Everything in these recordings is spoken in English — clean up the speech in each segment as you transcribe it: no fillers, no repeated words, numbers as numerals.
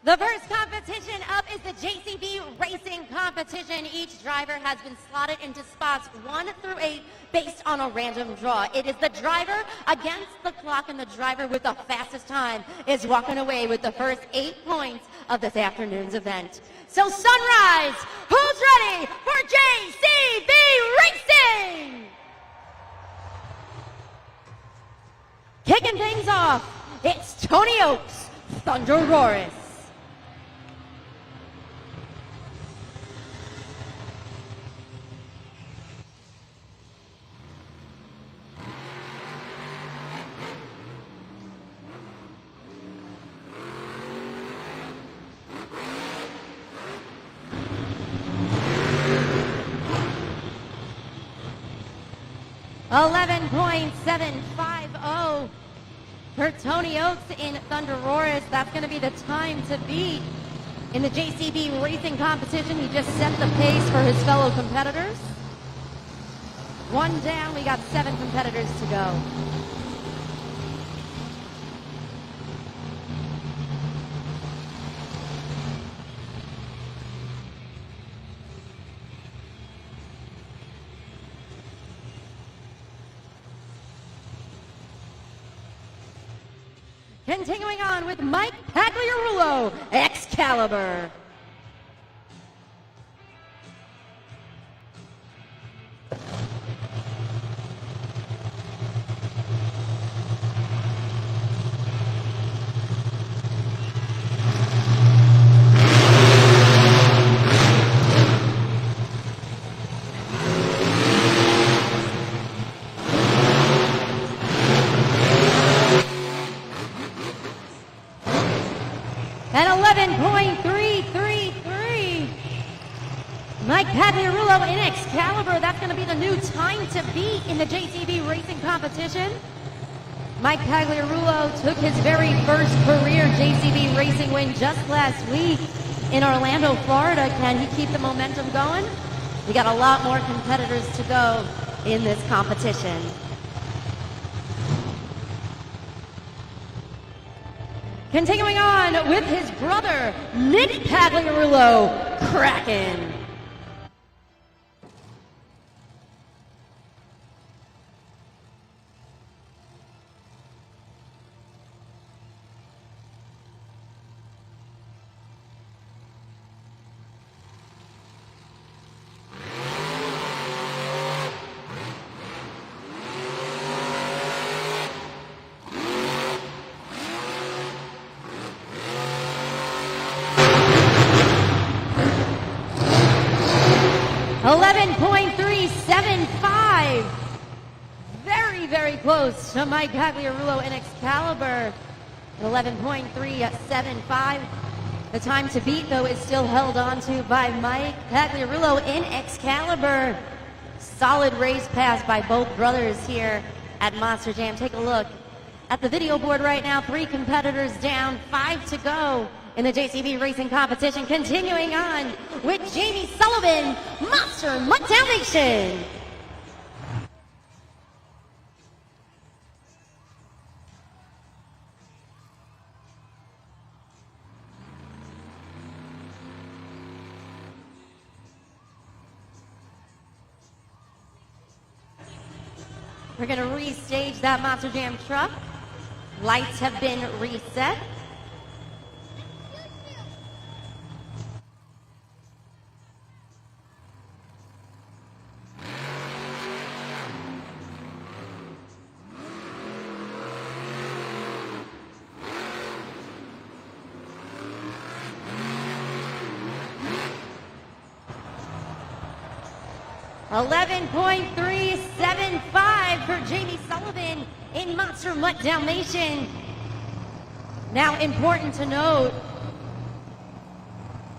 The first competition up is the JCB Racing competition. Each driver has been slotted into spots 1 through 8 based on a random draw. It is the driver against the clock, and the driver with the fastest time is walking away with the first 8 points of this afternoon's event. So Sunrise, who's ready for JCB Racing? Kicking things off, it's Tony Oaks, Thunderosaurus. $11.750 for Tony Oaks in Thunderosaurus. That's going to be the time to beat in the JCB Racing competition. He just set the pace for his fellow competitors. 1 down, we got 7 competitors to go. Continuing on with Mike Pagliarulo, Excalibur. At 11.333, Mike Pagliarulo in Excalibur. That's going to be the new time to beat in the JCB Racing competition. Mike Pagliarulo took his very first career JCB Racing win just last week in Orlando, Florida. Can he keep the momentum going? We got a lot more competitors to go in this competition. Continuing on with his brother, Nick Pagliarulo, Kraken. $11.375. Very, very close to Mike Pagliarulo in Excalibur. 11.375. The time to beat, though, is still held on to by Mike Pagliarulo in Excalibur. Solid race pass by both brothers here at Monster Jam. Take a look at the video board right now. 3 competitors down, 5 to go in the JCB Racing competition. Continuing on with Jamie Sullivan, Monster Mutt Dalmatian. We're going to restage that Monster Jam truck. Lights have been reset. $11.375 for Jamie Sullivan in Monster Mutt Dalmatian. Now, important to note,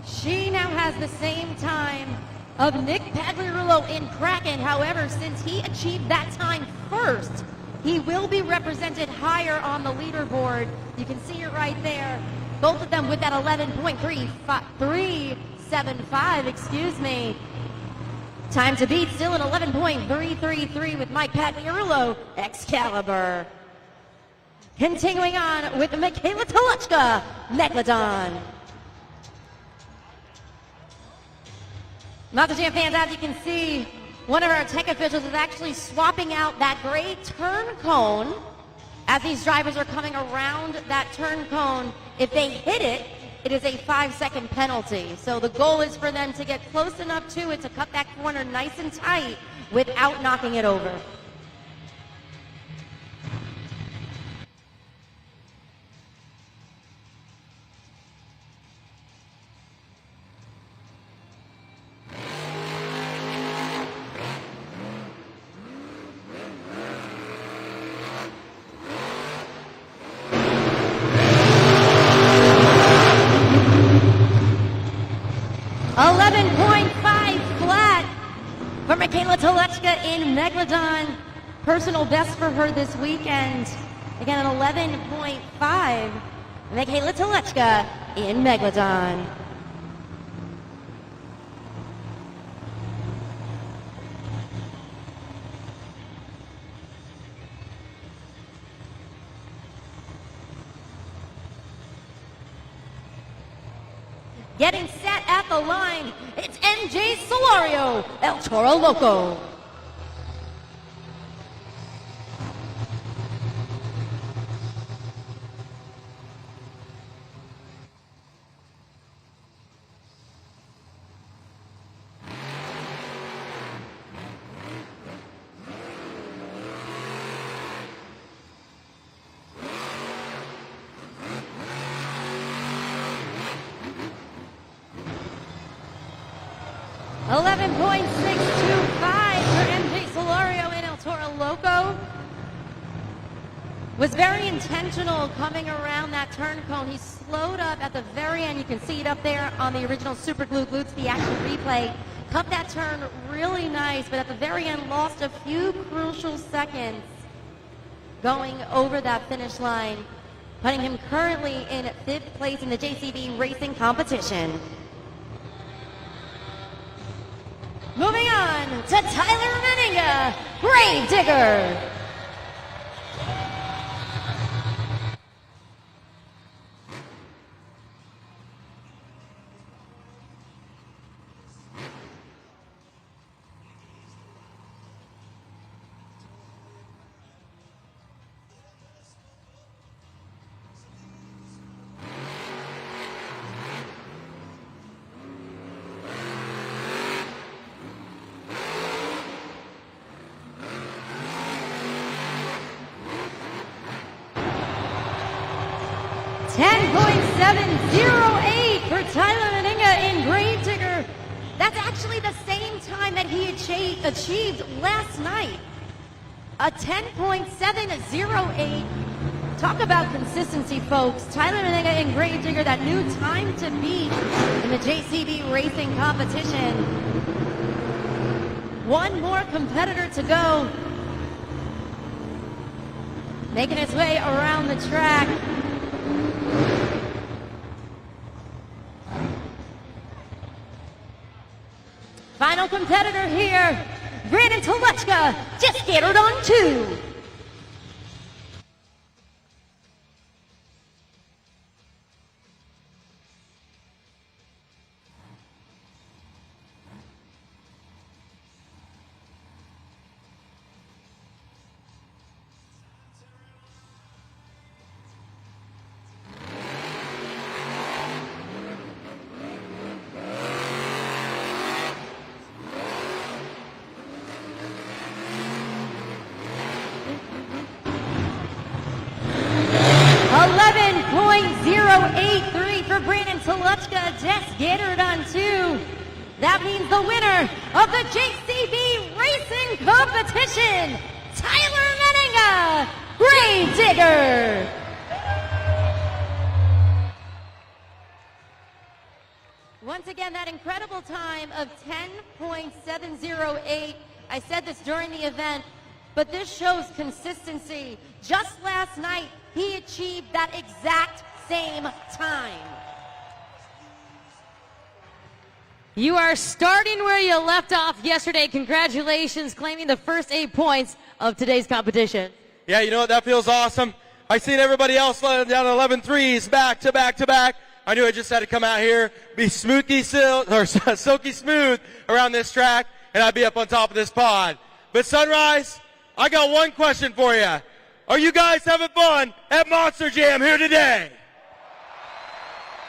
she now has the same time of Nick Pagliarulo in Kraken. However, since he achieved that time first, he will be represented higher on the leaderboard. You can see it right there. Both of them with that 11.375, excuse me. Time to beat still at 11.333 with Mike Pagliarulo, Excalibur. Continuing on with Michaela Toluchka, Megalodon. Mountain Jam fans, as you can see, one of our tech officials is actually swapping out that gray turn cone. As these drivers are coming around that turn cone, if they hit it, it is a 5-second penalty. So the goal is for them to get close enough to it to cut that corner nice and tight without knocking it over. For Michaela Telechka in Megalodon, personal best for her this weekend. Again, an 11.5. Michaela Telechka in Megalodon. Getting set at the line, it's NJ Solario, El Toro Loco. .625 for MJ Solario and El Toro Loco. Was very intentional coming around that turn cone. He slowed up at the very end. You can see it up there on the original Super Glue Glutes, the action replay. Cut that turn really nice, but at the very end lost a few crucial seconds going over that finish line, putting him currently in 5th place in the JCB racing competition. Moving on to Tyler Meninga, Grave Digger. .708 for Tyler Meninga in Grave Digger. That's actually the same time that he achieved last night. A 10.708. Talk about consistency, folks. Tyler Meninga in Grave Digger, that new time to beat in the JCB racing competition. One more competitor to go. Making its way around the track. Final competitor here, Brandon Telechka, just get her on 2. .083 for Brandon Telechka, just get her done too. That means the winner of the JCB racing competition, Tyler Meninga, Grave Digger. Once again, that incredible time of 10.708. I said this during the event, but this shows consistency. Just last night, he achieved that exact same time. You are starting where you left off yesterday. Congratulations, claiming the first 8 points of today's competition. Yeah, you know what? That feels awesome. I seen everybody else down 11 threes, back to back to back. I knew I just had to come out here, be silky smooth around this track, and I'd be up on top of this pod. But Sunrise, I got one question for you. Are you guys having fun at Monster Jam here today?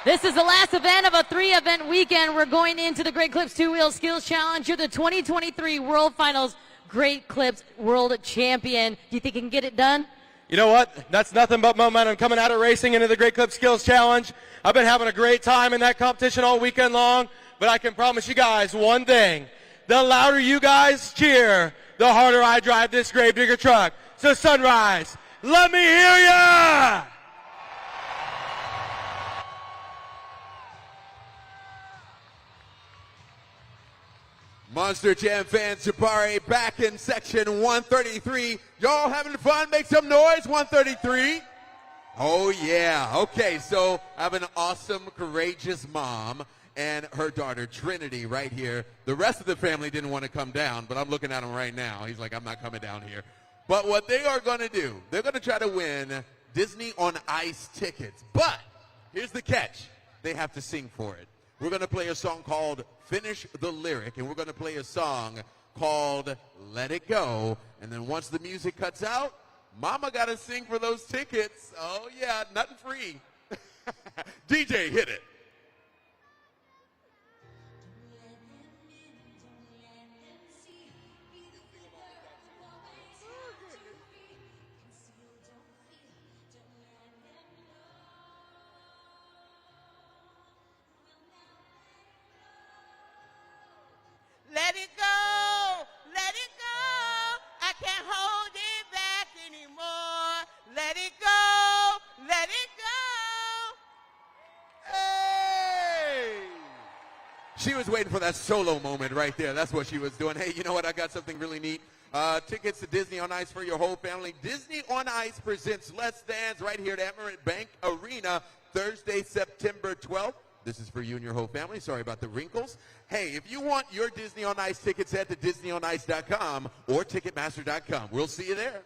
This is the last event of a 3-event weekend. We're going into the Great Clips Two-Wheel Skills Challenge. You're the 2023 World Finals Great Clips World Champion. Do you think you can get it done? You know what? That's nothing but momentum coming out of racing into the Great Clips Skills Challenge. I've been having a great time in that competition all weekend long, but I can promise you guys one thing. The louder you guys cheer, the harder I drive this Gravedigger truck. So Sunrise, let me hear ya! Monster Jam fans, Jabari back in section 133. Y'all having fun? Make some noise, 133. Oh yeah, okay, so I have an awesome, courageous mom and her daughter Trinity right here. The rest of the family didn't want to come down, but I'm looking at him right now. He's like, I'm not coming down here. But what they are going to do, they're going to try to win Disney on Ice tickets. But here's the catch. They have to sing for it. We're going to play a song called Finish the Lyric, and we're going to play a song called Let It Go. And then once the music cuts out, Mama got to sing for those tickets. Oh, yeah, nothing free. DJ, hit it. Let it go, let it go. I can't hold it back anymore. Let it go, let it go. Hey! She was waiting for that solo moment right there. That's what she was doing. Hey, you know what? I got something really neat. Tickets to Disney on Ice for your whole family. Disney on Ice presents Let's Dance right here at Emirates Bank Arena Thursday, September 12th. This is for you and your whole family. Sorry about the wrinkles. Hey, if you want your Disney on Ice tickets, head to DisneyOnIce.com or Ticketmaster.com. We'll see you there.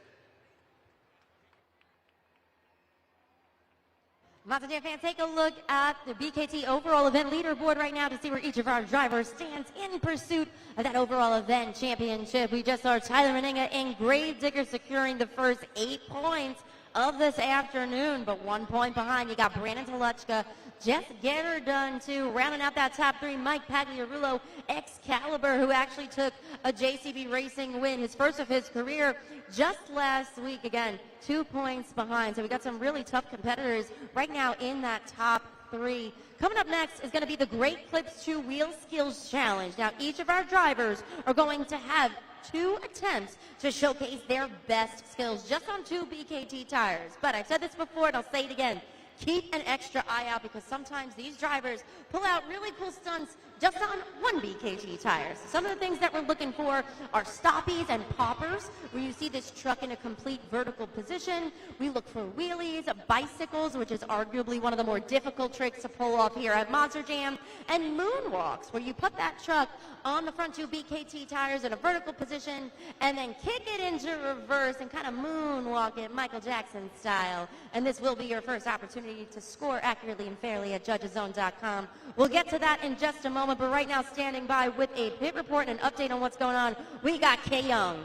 Monster Jam fans, take a look at the BKT overall event leaderboard right now to see where each of our drivers stands in pursuit of that overall event championship. We just saw Tyler Meninga and Gravedigger securing the first 8 points of this afternoon, but 1 point behind. You got Brandon Toluchka, Jeff Getter done too. Rounding out that top 3, Mike Pagliarulo, Excalibur, who actually took a JCB Racing win, his first of his career, just last week. Again, 2 points behind. So we got some really tough competitors right now in that top 3. Coming up next is going to be the Great Clips Two-Wheel Skills Challenge. Now, each of our drivers are going to have 2 attempts to showcase their best skills just on 2 BKT tires. But I've said this before and I'll say it again. Keep an extra eye out because sometimes these drivers pull out really cool stunts just on 1 BKT tires. Some of the things that we're looking for are stoppies and poppers, where you see this truck in a complete vertical position. We look for wheelies, bicycles, which is arguably one of the more difficult tricks to pull off here at Monster Jam, and moonwalks, where you put that truck on the front 2 BKT tires in a vertical position and then kick it into reverse and kind of moonwalk it Michael Jackson style. And this will be your first opportunity to score accurately and fairly at judgeszone.com. We'll get to that in just a moment, but right now standing by with a pit report and an update on what's going on, we got Kay Young.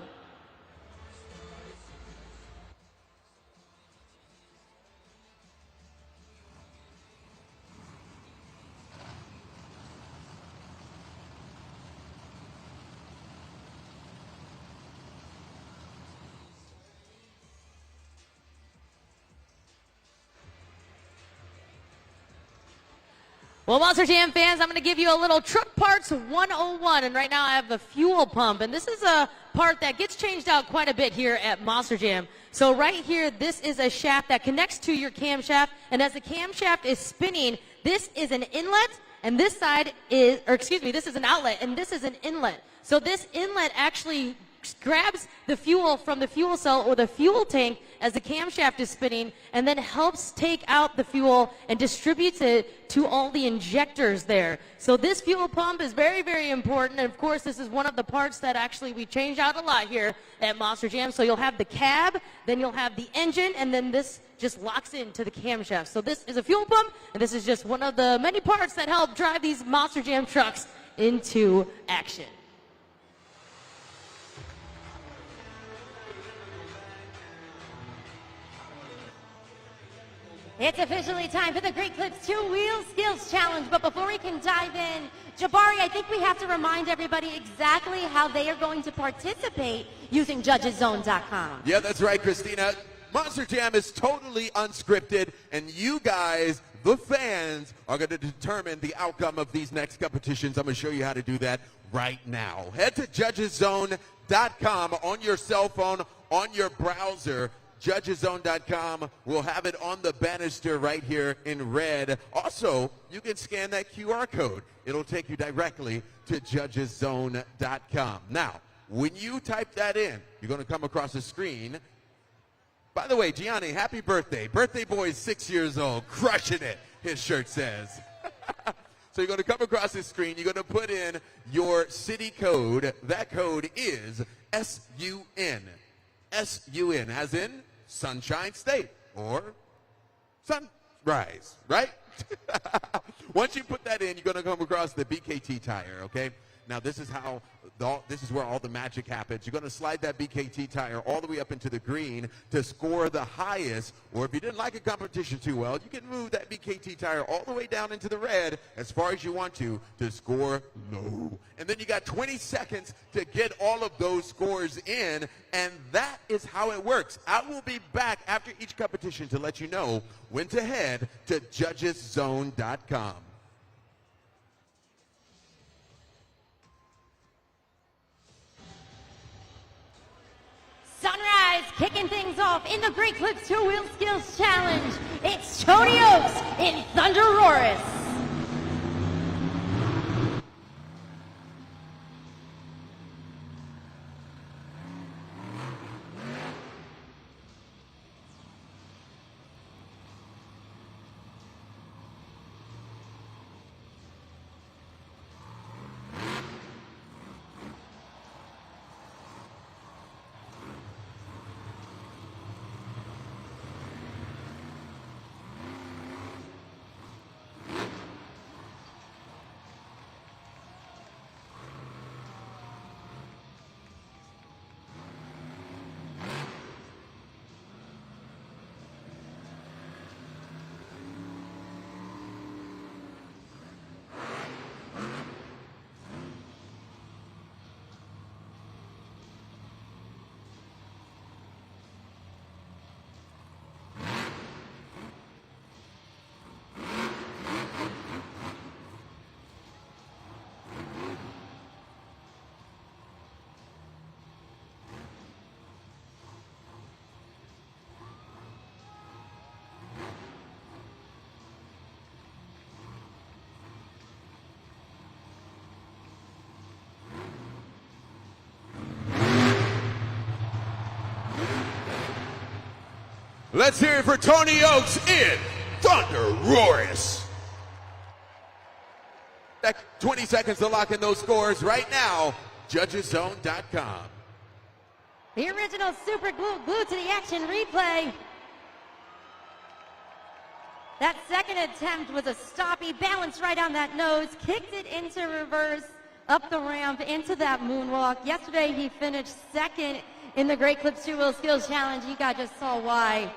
Well, Monster Jam fans, I'm going to give you a little truck parts 101, and right now I have the fuel pump, and this is a part that gets changed out quite a bit here at Monster Jam. So right here, this is a shaft that connects to your camshaft, and as the camshaft is spinning, this is an inlet, and this side is, or excuse me, this is an outlet, and this is an inlet. So this inlet actually grabs the fuel from the fuel cell or the fuel tank as the camshaft is spinning, and then helps take out the fuel and distributes it to all the injectors there. So this fuel pump is very, very important, and of course this is one of the parts that actually we change out a lot here at Monster Jam. So you'll have the cab, then you'll have the engine, and then this just locks into the camshaft. So this is a fuel pump, and this is just one of the many parts that help drive these Monster Jam trucks into action. It's officially time for the Great Clips 2-Wheel Skills Challenge. But before we can dive in, Jabari, I think we have to remind everybody exactly how they are going to participate using judgeszone.com. Yeah, that's right, Christina. Monster Jam is totally unscripted, and you guys, the fans, are going to determine the outcome of these next competitions. I'm going to show you how to do that right now. Head to judgeszone.com on your cell phone, on your browser. Judgeszone.com will have it on the banister right here in red. Also, you can scan that QR code. It'll take you directly to judgeszone.com. Now, when you type that in, you're going to come across a screen. By the way, Gianni, happy birthday. Birthday boy is 6 years old, crushing it, his shirt says. So you're going to come across this screen. You're going to put in your city code. That code is SUN. SUN, as in Sunshine State or Sunrise, right? Once you put that in, you're going to come across the BKT tire, okay? Now, this is where all the magic happens. You're going to slide that BKT tire all the way up into the green to score the highest, or if you didn't like a competition too well, you can move that BKT tire all the way down into the red as far as you want to score low. And then you got 20 seconds to get all of those scores in, and that is how it works. I will be back after each competition to let you know when to head to judgeszone.com. Sunrise kicking things off in the Great Clips 2-Wheel Skills Challenge. It's Tony Oaks in Thunderoris. Let's hear it for Tony Oaks in Thunderoris. 20 seconds to lock in those scores right now. Judgeszone.com. The original super glue glued to the action replay. That second attempt was a stop. He balanced right on that nose, kicked it into reverse, up the ramp, into that moonwalk. Yesterday he finished second in the Great Clips 2-Wheel Skills Challenge. You guys just saw why.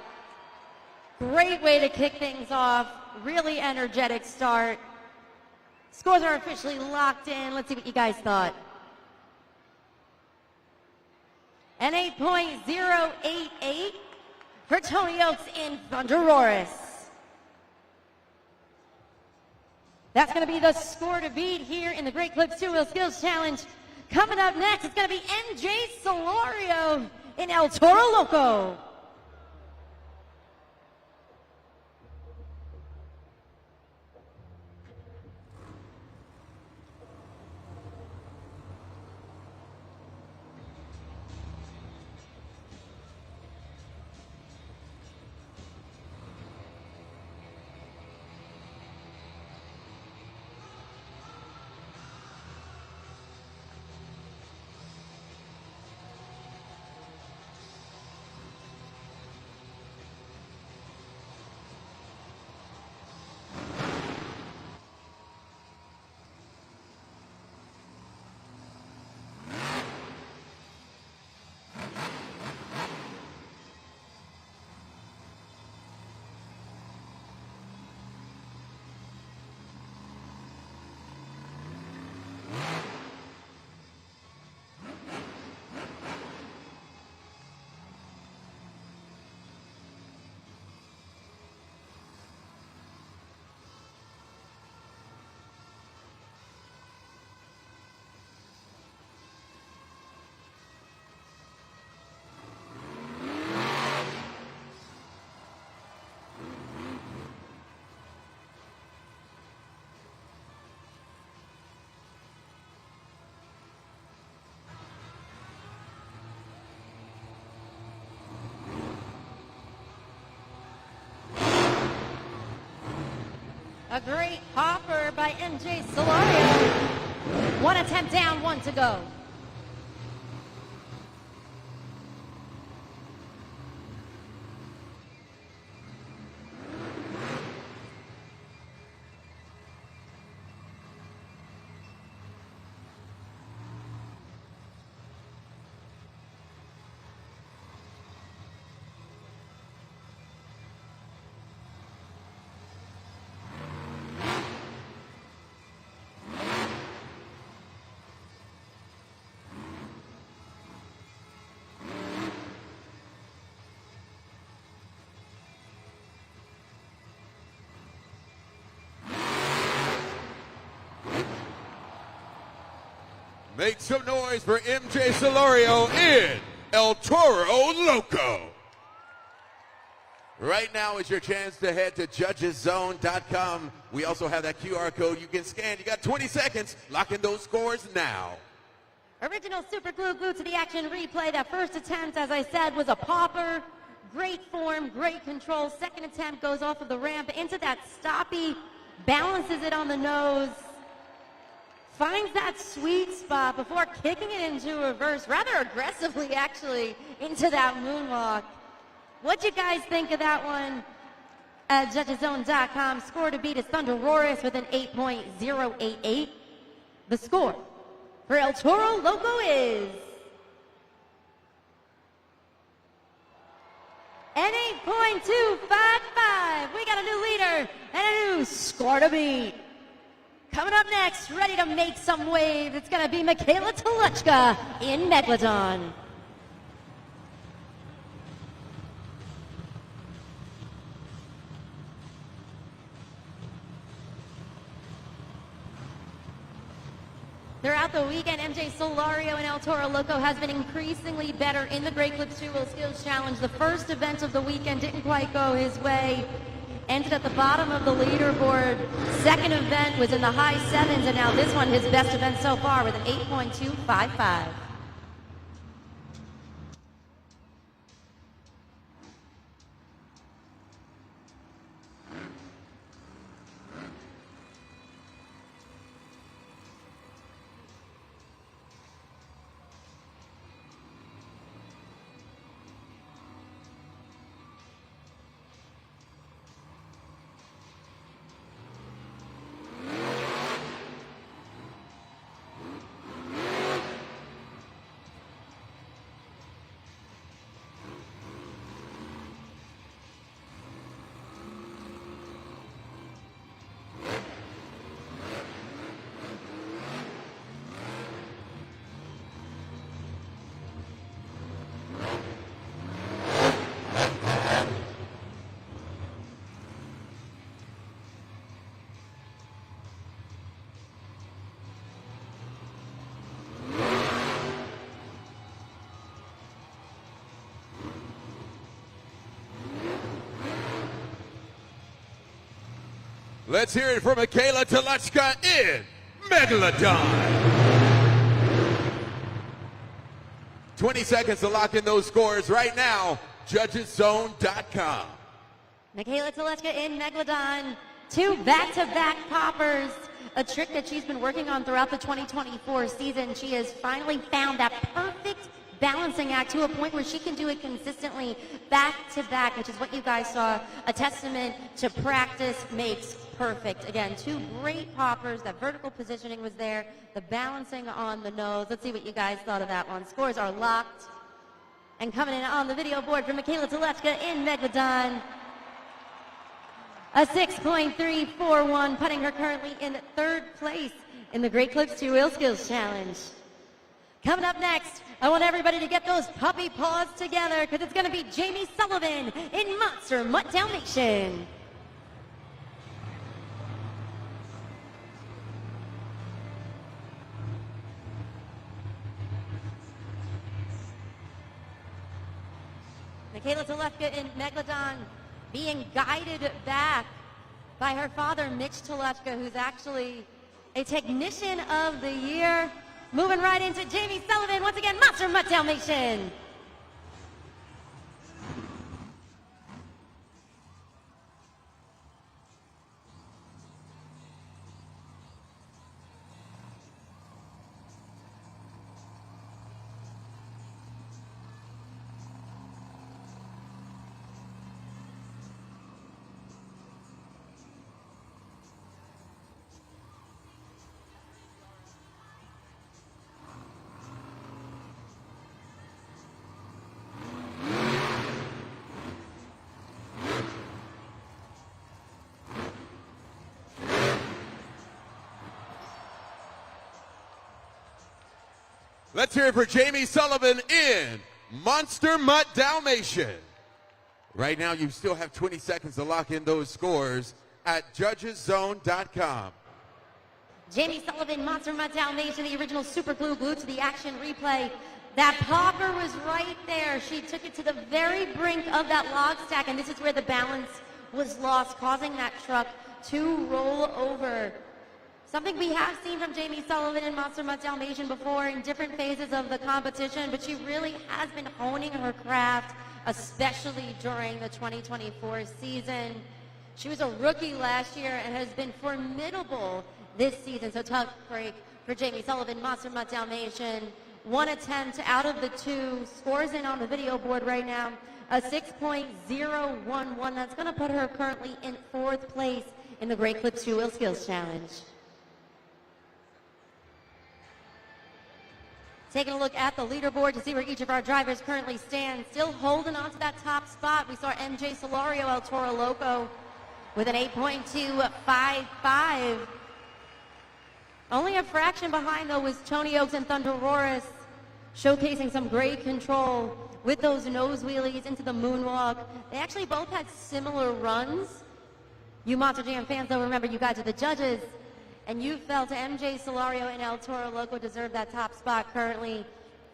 Great way to kick things off. Really energetic start. Scores are officially locked in. Let's see what you guys thought. An 8.088 for Tony Oaks in Thunderoris. That's going to be the score to beat here in the Great Clips 2-Wheel Skills Challenge. Coming up next, it's going to be MJ Solorio in El Toro Loco. A great hopper by MJ Solario. One attempt down, one to go. Make some noise for MJ Solario in El Toro Loco. Right now is your chance to head to judgeszone.com. We also have that QR code you can scan. You got 20 seconds. Lock in those scores now. Original super glue glued to the action replay. That first attempt, as I said, was a popper. Great form, great control. Second attempt goes off of the ramp into that stoppy, balances it on the nose, finds that sweet spot before kicking it into reverse, rather aggressively actually, into that moonwalk. What'd you guys think of that one? At judgeszone.com, score to beat is Thunderoris with an 8.088. The score for El Toro Loco is an 8.255. We got a new leader and a new score to beat. Coming up next, ready to make some waves, it's going to be Michaela Toluchka in Megalodon. Throughout the weekend, MJ Solario and El Toro Loco has been increasingly better in the Great Clips 2-Wheel Skills Challenge. The first event of the weekend didn't quite go his way. Ended at the bottom of the leaderboard. Second event was in the high sevens, and now this one, his best event so far with an 8.255. Let's hear it for Michaela Toluchka in Megalodon. 20 seconds to lock in those scores right now. Judgeszone.com. Michaela Toluchka in Megalodon. Two back-to-back poppers. A trick that she's been working on throughout the 2024 season. She has finally found that perfect balancing act to a point where she can do it consistently back-to-back, which is what you guys saw. A testament to practice makes perfect. Again, two great poppers. That vertical positioning was there. The balancing on the nose. Let's see what you guys thought of that one. Scores are locked. And coming in on the video board for Michaela Toluchka in Megalodon, a 6.341, putting her currently in third place in the Great Clips 2-Wheel Skills Challenge. Coming up next, I want everybody to get those puppy paws together because it's going to be Jamie Sullivan in Monster Mutt Dalmatian. Michaela Toluchka in Megalodon being guided back by her father, Mitch Toluchka, who's actually a Technician of the Year. Moving right into Jamie Sullivan, once again, Monster Mutt Dalmatian. Let's hear it for Jamie Sullivan in Monster Mutt Dalmatian. Right now, you still have 20 seconds to lock in those scores at judgeszone.com. Jamie Sullivan, Monster Mutt Dalmatian, the original super glue glued to the action replay. That popper was right there. She took it to the very brink of that log stack, and this is where the balance was lost, causing that truck to roll over. Something we have seen from Jamie Sullivan and Monster Mutt Dalmatian before in different phases of the competition, but she really has been honing her craft, especially during the 2024 season. She was a rookie last year and has been formidable this season. So tough break for Jamie Sullivan, Monster Mutt Dalmatian. One attempt out of the two, scores in on the video board right now, a 6.011. That's going to put her currently in 4th place in the Great Clips 2 Wheel Skills Challenge. Taking a look at the leaderboard to see where each of our drivers currently stand. Still holding on to that top spot. We saw MJ Solario, El Toro Loco, with an 8.255. Only a fraction behind, though, was Tony Oaks and Thunderoris, showcasing some great control with those nose wheelies into the moonwalk. They actually both had similar runs. You Monster Jam fans, though, remember you guys are the judges, and you felt MJ Solario and El Toro Loco deserve that top spot currently.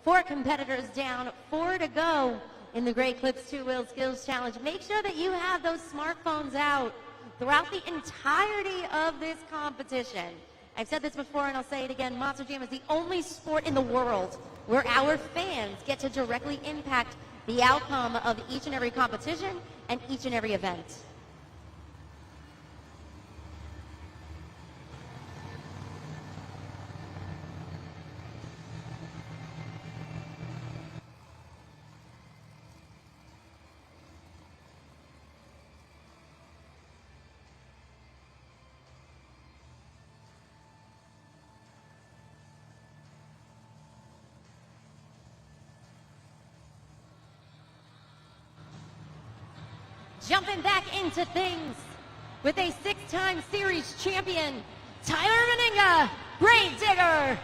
4 competitors down, 4 to go in the Great Clips 2 Wheel Skills Challenge. Make sure that you have those smartphones out throughout the entirety of this competition. I've said this before and I'll say it again, Monster Jam is the only sport in the world where our fans get to directly impact the outcome of each and every competition and each and every event. Jumping back into things with a 6-time series champion, Tyler Meninga, Grave Digger.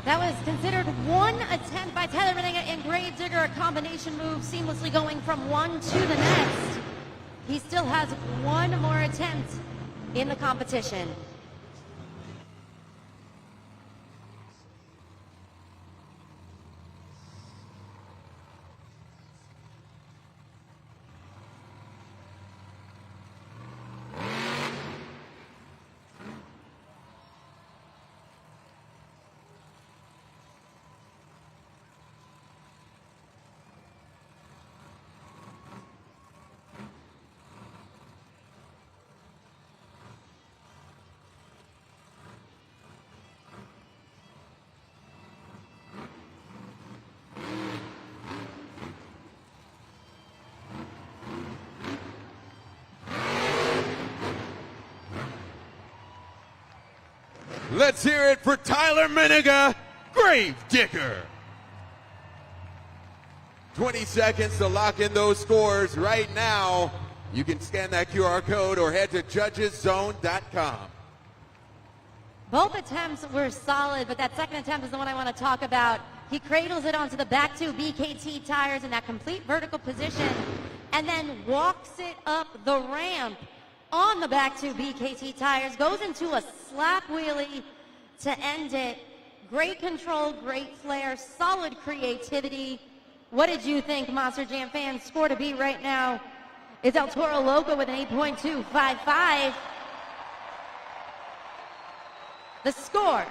That was considered one attempt by Tyler Meninga and Grave Digger, a combination move seamlessly going from one to the next. He still has one more attempt in the competition. Let's hear it for Tyler Meninga, Grave Digger. 20 seconds to lock in those scores right now. You can scan that QR code or head to judgeszone.com. Both attempts were solid, but that second attempt is the one I want to talk about. He cradles it onto the back two BKT tires in that complete vertical position and then walks it up the ramp on the back two BKT tires, goes into a slap wheelie to end it. Great control, great flair, solid creativity. What did you think, Monster Jam fans? Score to beat right now is El Toro Loco with an 8.255. The score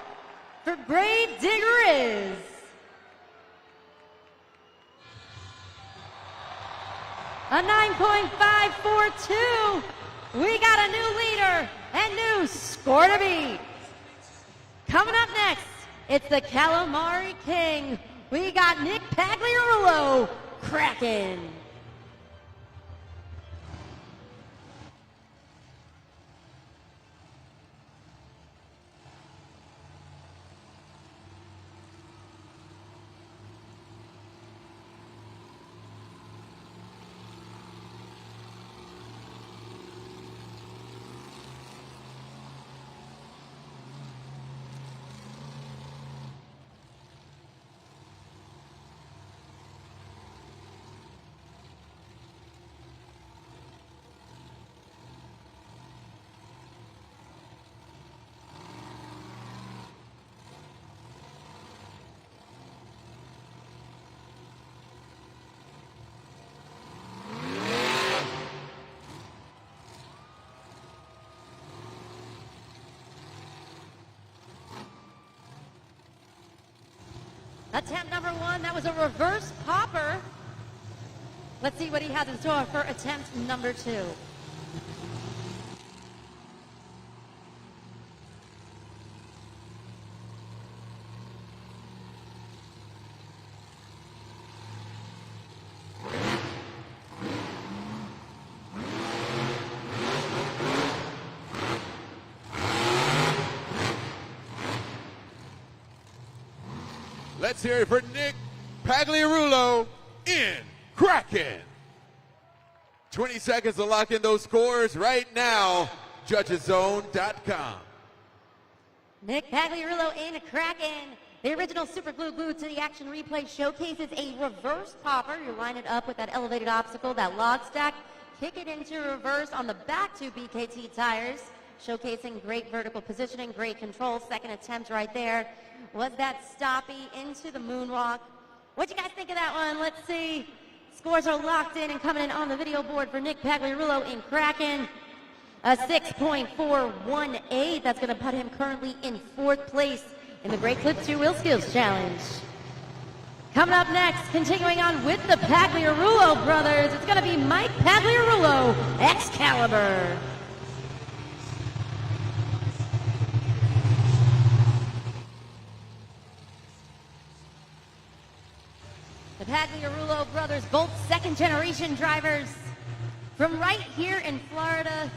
for Grave Digger is a 9.542. We got a new leader and new score to beat. Coming up next, it's the Calamari King. We got Nick Pagliarulo cracking. Attempt number one, that was a reverse popper. Let's see what he has in store for attempt number two. Let's hear it for Nick Pagliarulo in Kraken. 20 seconds to lock in those scores right now. Judgeszone.com. Nick Pagliarulo in Kraken. The original super glue glued to the action replay showcases a reverse popper. You line it up with that elevated obstacle, that log stack, kick it into reverse on the back two BKT tires, showcasing great vertical positioning, great control. Second attempt right there was that stoppie into the moonwalk. What you guys think of that one? Let's see. Scores are locked in and coming in on the video board for Nick Pagliarulo in Kraken. A 6.418. That's going to put him currently in fourth place in the Great Clip 2 Wheel Skills Challenge. Coming up next, continuing on with the Pagliarulo brothers, it's going to be Mike Pagliarulo, Excalibur. The Pagliarulo brothers, both second-generation drivers from right here in Florida,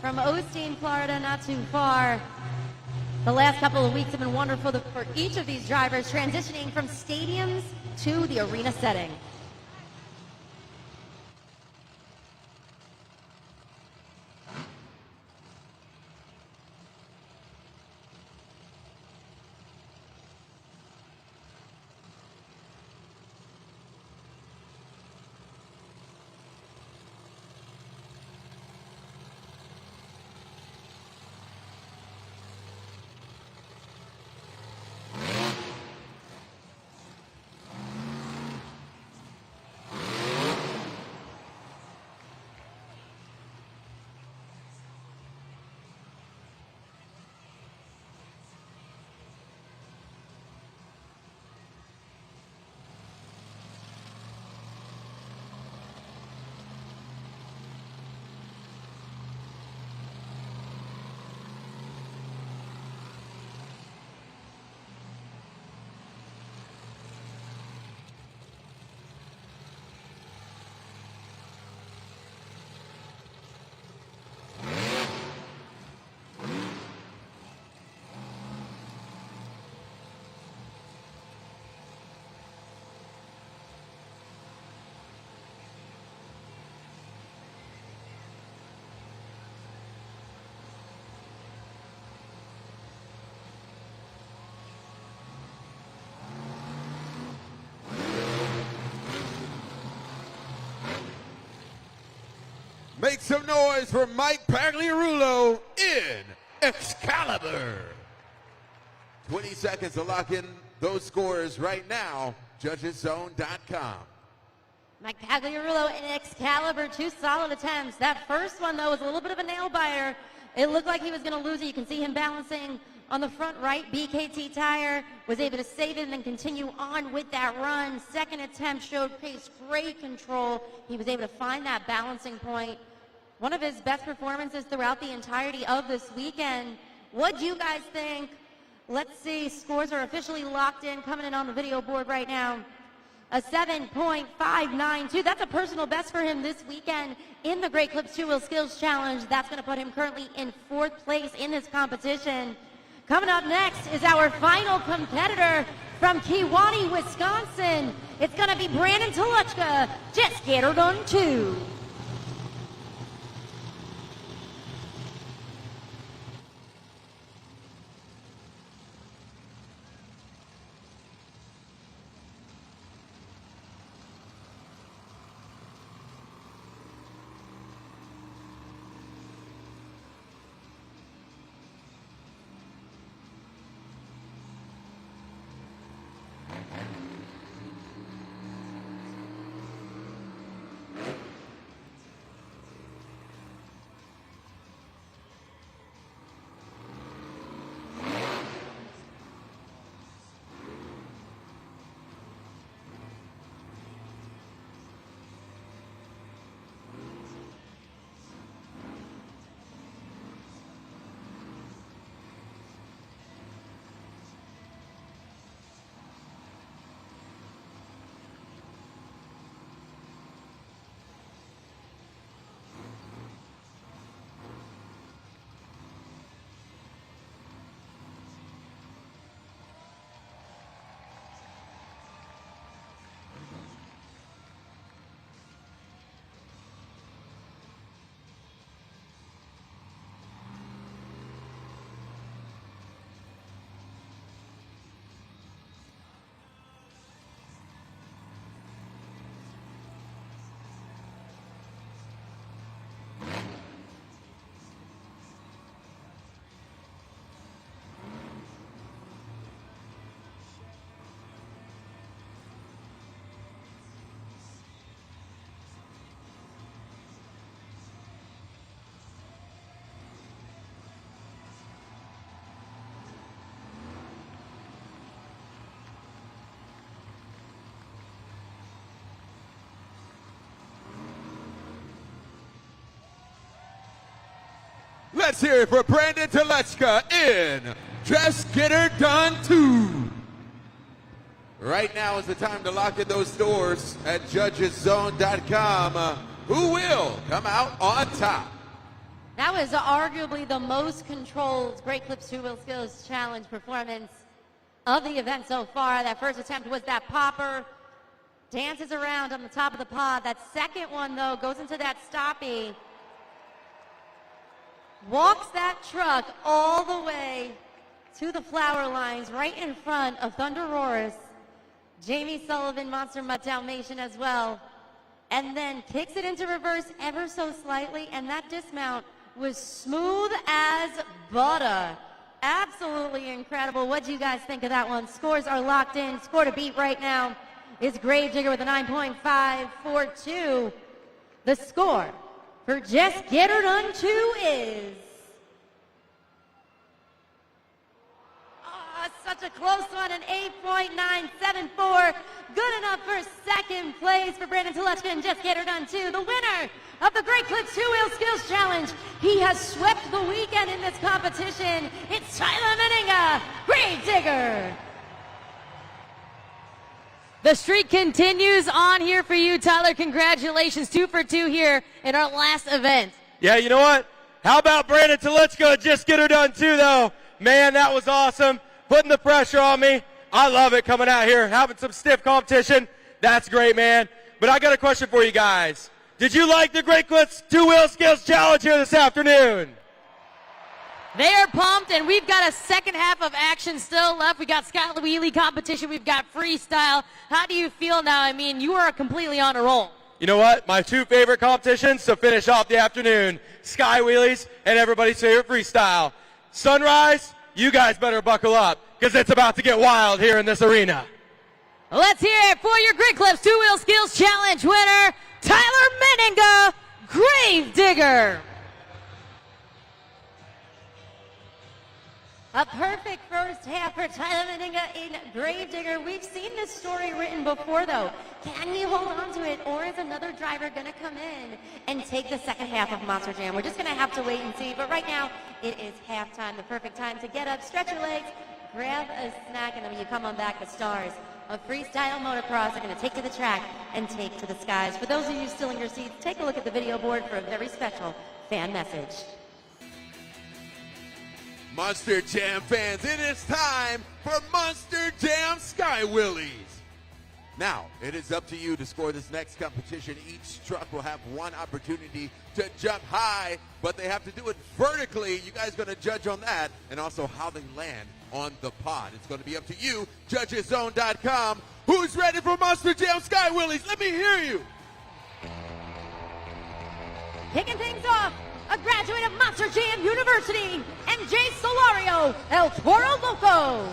from Osteen, Florida, not too far. The last couple of weeks have been wonderful for each of these drivers, transitioning from stadiums to the arena setting. Make some noise for Mike Pagliarulo in Excalibur. 20 seconds to lock in those scores right now. JudgesZone.com. Mike Pagliarulo in Excalibur, 2 solid attempts. That first one, though, was a little bit of a nail-biter. It looked like he was going to lose it. You can see him balancing on the front right. BKT tire was able to save it and then continue on with that run. Second attempt showed pace, great control. He was able to find that balancing point. One of his best performances throughout the entirety of this weekend. What do you guys think? Let's see. Scores are officially locked in, coming in on the video board right now. A 7.592. That's a personal best for him this weekend in the Great Clips 2-Wheel Skills Challenge. That's going to put him currently in 4th place in this competition. Coming up next is our final competitor from Kewaunee, Wisconsin. It's going to be Brandon Toluchka. Just get her done too. Let's hear it for Brandon Toluchka in Just Get Her Done 2. Right now is the time to lock in those doors at JudgesZone.com. Who will come out on top? That was arguably the most controlled Great Clips 2-Wheel Skills Challenge performance of the event so far. That first attempt was that popper. Dances around on the top of the pod. That second one, though, goes into that stoppie. Walks that truck all the way to the flower lines right in front of Thunder Roars. Jamie Sullivan, Monster Mutt Dalmatian as well. And then kicks it into reverse ever so slightly, and that dismount was smooth as butter. Absolutely incredible. What do you guys think of that one? Scores are locked in. Score to beat right now is Gravedigger with a 9.542. The score for Just Get Her Done 2 is... such a close one, an 8.974. Good enough for second place for Brandon Toluchka and Just Get Her Done 2. The winner of the Great Clips 2-Wheel Skills Challenge. He has swept the weekend in this competition. It's Tyler Meninga, Gravedigger. The streak continues on here for you, Tyler. Congratulations, 2 for 2 here in our last event. Yeah, you know what? How about Brandon Toluchka? Just Get Her Done 2, though. Man, that was awesome. Putting the pressure on me. I love it coming out here, having some stiff competition. That's great, man. But I got a question for you guys. Did you like the Great Clips 2-Wheel Skills Challenge here this afternoon? They are pumped, and we've got a second half of action still left. We got Scott Wheelie competition. We've got freestyle. How do you feel now? I mean, you are completely on a roll. You know what? My two favorite competitions to finish off the afternoon, sky wheelies and everybody's favorite freestyle. Sunrise, you guys better buckle up because it's about to get wild here in this arena. Let's hear it for your Grid Clips 2-Wheel Skills Challenge winner, Tyler Meninga, Gravedigger. A perfect first half for Tyler Meninga in Gravedigger. We've seen this story written before, though. Can he hold on to it, or is another driver going to come in and take the second half of Monster Jam? We're just going to have to wait and see. But right now, it is halftime, the perfect time to get up, stretch your legs, grab a snack, and then when you come on back, the stars of freestyle motocross are going to take to the track and take to the skies. For those of you still in your seats, take a look at the video board for a very special fan message. Monster Jam fans, it is time for Monster Jam Sky Willies. Now, it is up to you to score this next competition. Each truck will have one opportunity to jump high, but they have to do it vertically. You guys are going to judge on that, and also how they land on the pod. It's going to be up to you, judgeszone.com. Who's ready for Monster Jam Sky Willies? Let me hear you. Kicking things off, a graduate of Monster Jam University, MJ Solario, El Toro Loco.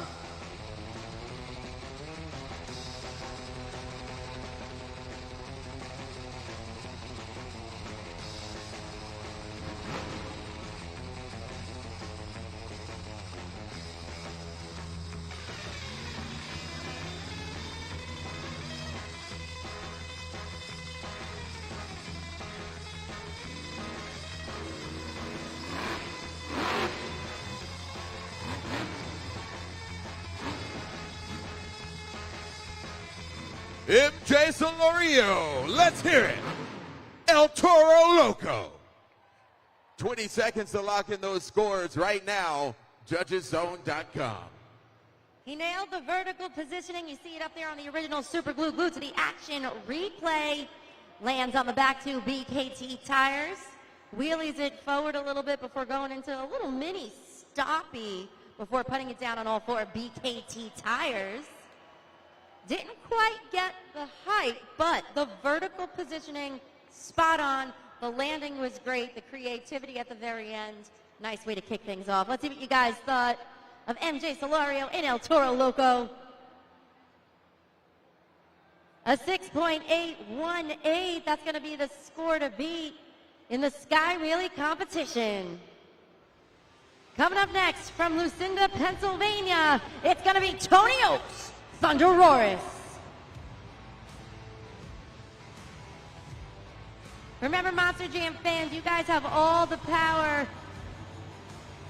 MJ Solario, let's hear it. El Toro Loco. 20 seconds to lock in those scores right now, judgeszone.com. He nailed the vertical positioning. You see it up there on the original Super Glue. Glue to the action replay. Lands on the back two BKT tires. Wheelies it forward a little bit before going into a little mini stoppy before putting it down on all four BKT tires. Didn't quite get the height, but the vertical positioning, spot on. The landing was great. The creativity at the very end, nice way to kick things off. Let's see what you guys thought of MJ Solario and El Toro Loco. A 6.818, that's going to be the score to beat in the Sky Wheelie competition. Coming up next from Lucinda, Pennsylvania, it's going to be Tony Oaks, Thunderoris. Remember, Monster Jam fans, you guys have all the power.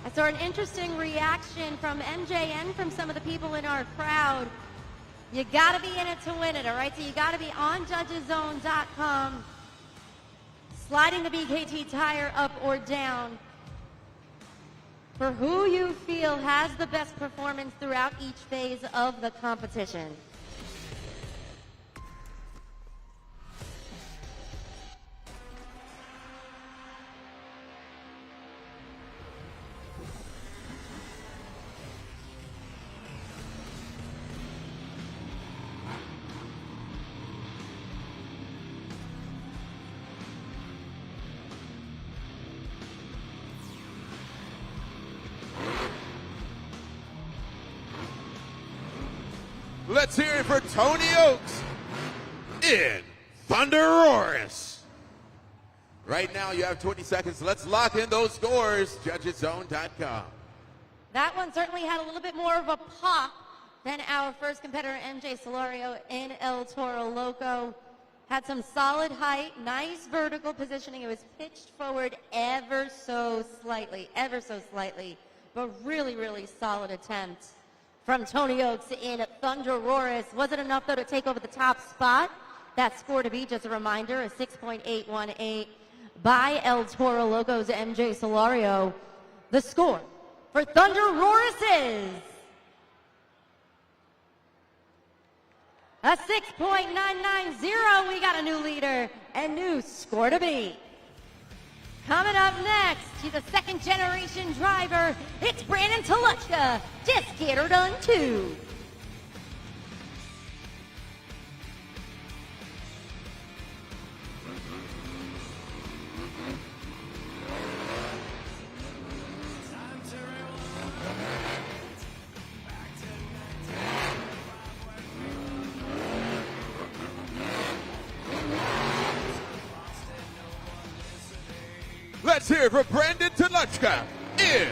I saw an interesting reaction from MJ and from some of the people in our crowd. You got to be in it to win it, all right? So you got to be on judgeszone.com, sliding the BKT tire up or down for who you feel has the best performance throughout each phase of the competition. Let's hear it for Tony Oaks in Thunderoris. Right now, you have 20 seconds. Let's lock in those scores. Judgeszone.com. That one certainly had a little bit more of a pop than our first competitor, MJ Solario in El Toro Loco. Had some solid height, nice vertical positioning. It was pitched forward ever so slightly, but really, really solid attempt from Tony Oaks in Thunderoris. Wasn't enough, though, to take over the top spot. That score to beat, just a reminder, a 6.818 by El Toro Loco's MJ Solario. The score for Thunderoris is a 6.990. We got a new leader and new score to beat. Coming up next, he's a second-generation driver. It's Brandon Toluchka. Just get her done, too. Let's hear it for Brandon Toluchka in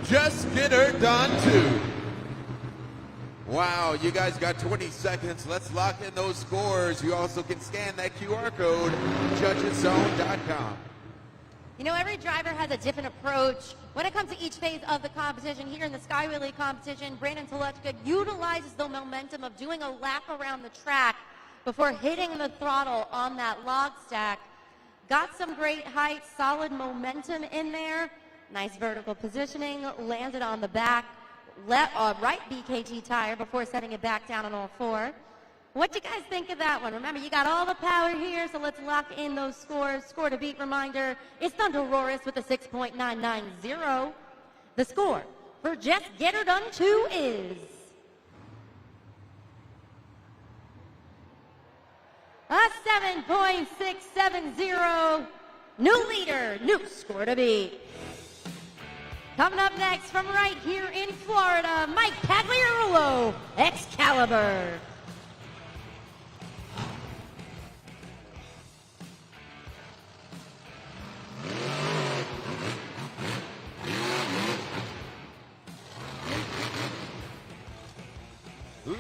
Just Get Her Done 2. Wow, you guys got 20 seconds. Let's lock in those scores. You also can scan that QR code, judgeszone.com. You know, every driver has a different approach. When it comes to each phase of the competition, here in the Sky Wheelie competition, Brandon Toluchka utilizes the momentum of doing a lap around the track before hitting the throttle on that log stack. Got some great height, solid momentum in there. Nice vertical positioning, landed on the back, right BKT tire before setting it back down on all four. What do you guys think of that one? Remember, you got all the power here, so let's lock in those scores. Score to beat reminder, it's Thunderoris with a 6.990. The score for Just Get Her Done 2 is a 7.670. New leader, new score to beat. Coming up next from right here in Florida, Mike Pagliarulo, Excalibur.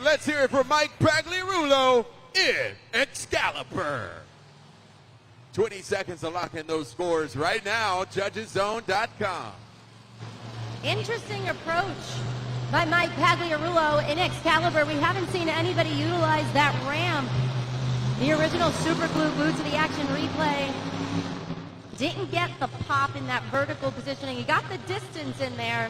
Let's hear it for Mike Pagliarulo in Excalibur. 20 seconds to lock in those scores right now, judgeszone.com. Interesting approach by Mike Pagliarulo in Excalibur. We haven't seen anybody utilize that ramp. The original super glue glued to the action replay. Didn't get the pop in that vertical positioning. He got the distance in there.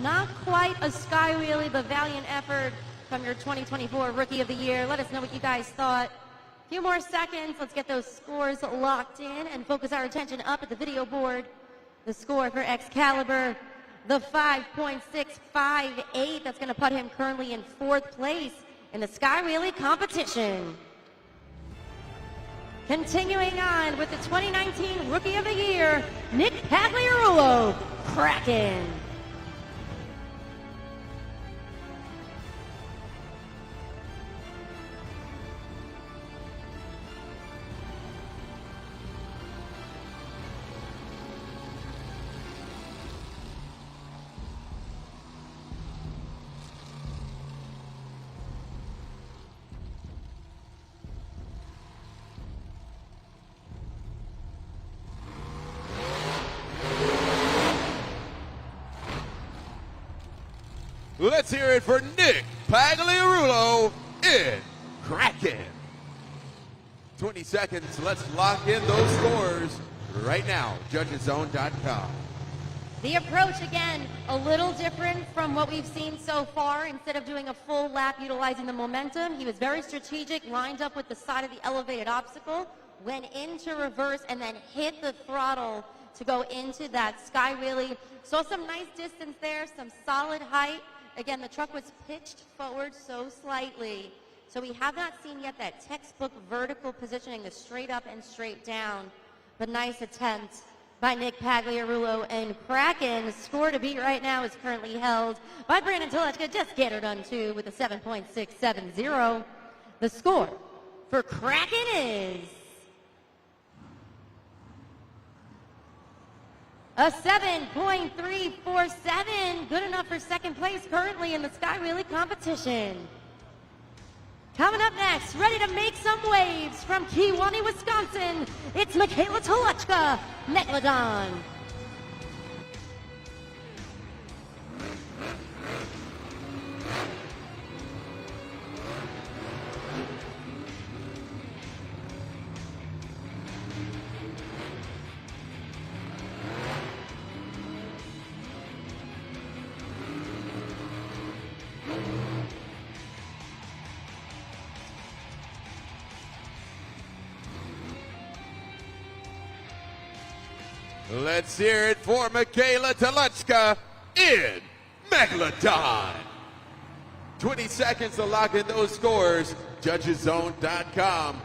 Not quite a Sky Wheelie, but valiant effort from your 2024 Rookie of the Year. Let us know what you guys thought. A few more seconds. Let's get those scores locked in and focus our attention up at the video board. The score for Excalibur, the 5.658. That's going to put him currently in 4th place in the Sky Wheelie competition. Continuing on with the 2019 Rookie of the Year, Nick Pagliarulo, Kraken. Let's hear it for Nick Pagliarulo in Kraken. 20 seconds. Let's lock in those scores right now. Judgeszone.com. The approach, again, a little different from what we've seen so far. Instead of doing a full lap utilizing the momentum, he was very strategic, lined up with the side of the elevated obstacle, went into reverse, and then hit the throttle to go into that Sky Wheelie. Saw some nice distance there, some solid height. Again, the truck was pitched forward so slightly. So we have not seen yet that textbook vertical positioning, the straight up and straight down. But nice attempt by Nick Pagliarulo and Kraken. Score to beat right now is currently held by Brandon Toluchka. Just Get Her Done 2 with a 7.670. The score for Kraken is a 7.347, good enough for 2nd place currently in the Sky Wheelie competition. Coming up next, ready to make some waves from Kewanee, Wisconsin, it's Michaela Toluchka, Megalodon. Let's hear it for Michaela Toluchka in Megalodon. 20 seconds to lock in those scores. Judgeszone.com.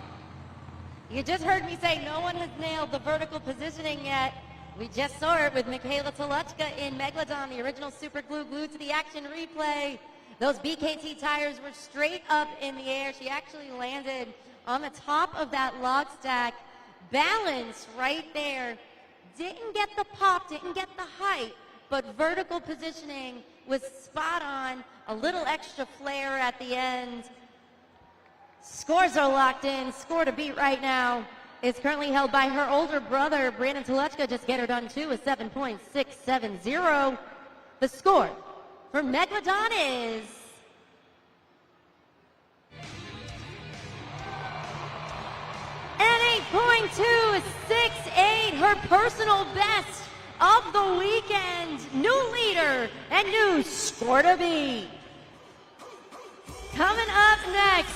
You just heard me say no one has nailed the vertical positioning yet. We just saw it with Michaela Toluchka in Megalodon, the original super glue glued to the action replay. Those BKT tires were straight up in the air. She actually landed on the top of that log stack, balanced right there, Didn't get the pop, didn't get the height, but vertical positioning was spot on. A little extra flair at the end. Scores are locked in. Score to beat right now is currently held by her older brother, Brandon Toluchka. Just get her done too with 7.670. The score for Megalodon is an 8.268, her personal best of the weekend. New leader and new score to beat. Coming up next,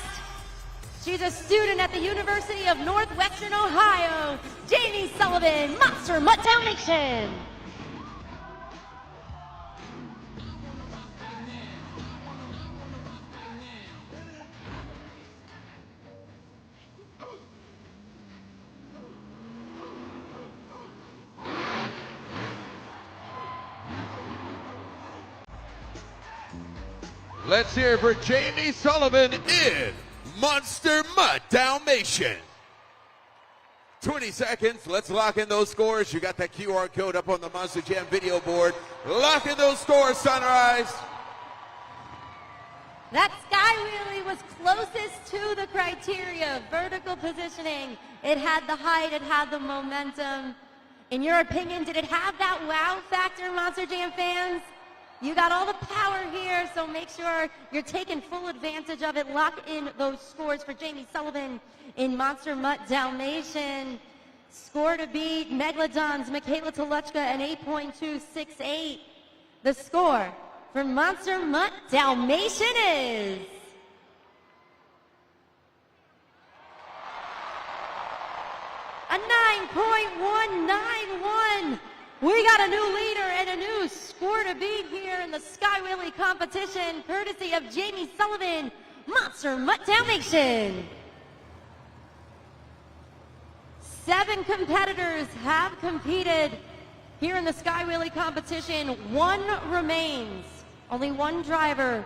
she's a student at the University of Northwestern Ohio, Jamie Sullivan, Monster Mutt Dalmatian. Let's hear it for Jamie Sullivan in Monster Mutt Dalmatian. 20 seconds. Let's lock in those scores. You got that QR code up on the Monster Jam video board. Lock in those scores, Sunrise. That sky wheelie was closest to the criteria. Vertical positioning. It had the height, it had the momentum. In your opinion, did it have that wow factor, Monster Jam fans? You got all the power here, so make sure you're taking full advantage of it. Lock in those scores for Jamie Sullivan in Monster Mutt Dalmatian. Score to beat Megalodon's Michaela Toluchka, an 8.268. The score for Monster Mutt Dalmatian is a 9.191. We got a new leader and a new score to beat here in the Sky Wheelie competition, courtesy of Jamie Sullivan, Monster Mutt Dalmatian. 7 competitors have competed here in the Sky Wheelie competition. 1 remains. Only 1 driver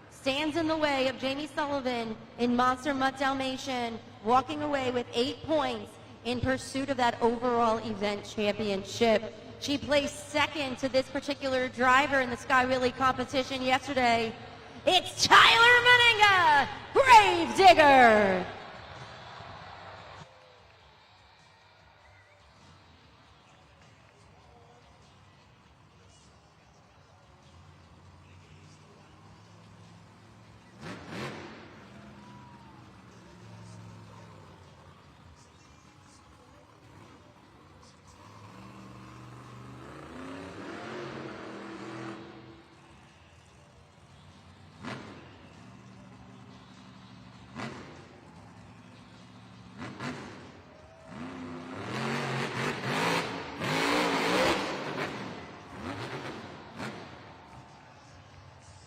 stands in the way of Jamie Sullivan in Monster Mutt Dalmatian, walking away with 8 points in pursuit of that overall event championship. She placed second to this particular driver in the Sky Wheelie competition yesterday. It's Tyler Meninga, Grave Digger.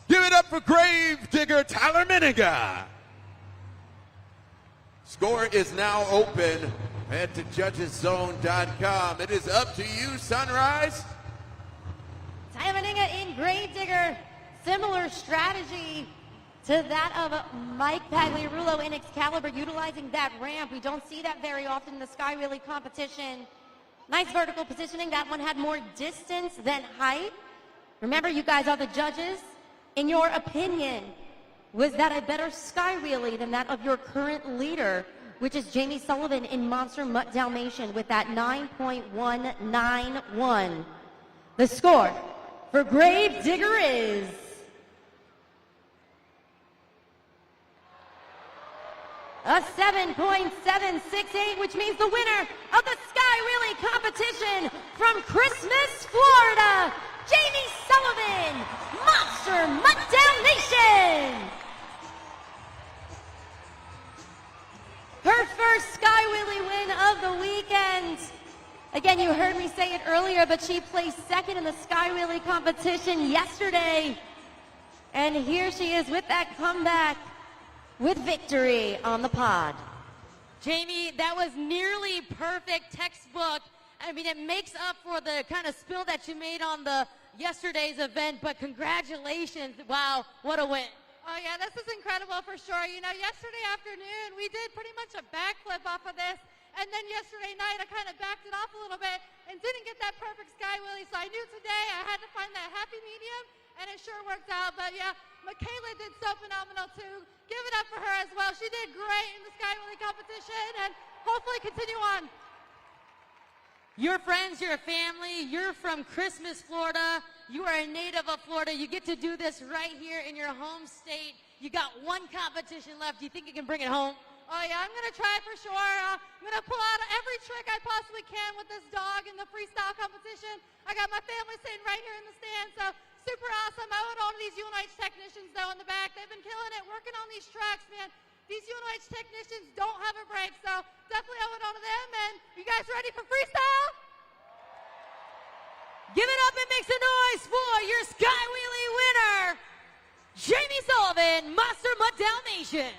Give it up for Grave Digger Tyler Meninga. Score is now open. Head to judgeszone.com. It is up to you, Sunrise. Tyler Meninga in Grave Digger. Similar strategy to that of Mike Pagliarulo in Excalibur, utilizing that ramp. We don't see that very often in the Sky Wheelie competition. Nice vertical positioning. That one had more distance than height. Remember, you guys are the judges. In your opinion, was that a better Sky Wheelie than that of your current leader, which is Jamie Sullivan in Monster Mutt Dalmatian with that 9.191? The score for Grave Digger is a 7.768, which means the winner of the Sky Wheelie competition from Christmas, Florida, Jamie Sullivan, Monster Mutt Dalmatian. Her first Sky Wheelie win of the weekend. Again, you heard me say it earlier, but she placed second in the Sky Wheelie competition yesterday. And here she is with that comeback with victory on the pod. Jamie, that was nearly perfect, textbook. I mean, it makes up for the kind of spill that you made on the yesterday's event, but congratulations. Wow, what a win. Oh yeah, this is incredible for sure. You know, yesterday afternoon, we did pretty much a backflip off of this, And then yesterday night, I kind of backed it off a little bit and didn't get that perfect sky wheelie. So I knew today I had to find that happy medium, and it sure worked out. But yeah, Michaela did so phenomenal too. Give it up for her as well. She did great in the sky wheelie competition, and hopefully continue on. Your friends, your family, you're from Christmas, Florida. You are a native of Florida. You get to do this right here in your home state. You got one competition left. Do you think you can bring it home? Oh yeah, I'm gonna try for sure. I'm gonna pull out every trick I possibly can with this dog in the freestyle competition. I got my family sitting right here in the stand, so super awesome. I owe it all to these UNH technicians though in the back. They've been killing it, working on these tracks, man. These UNH technicians don't have a break, so definitely owe it all to them. And you guys ready for freestyle? Give it up and make some noise for your Sky Wheelie winner, Jamie Sullivan, Monster Mutt Dalmatian.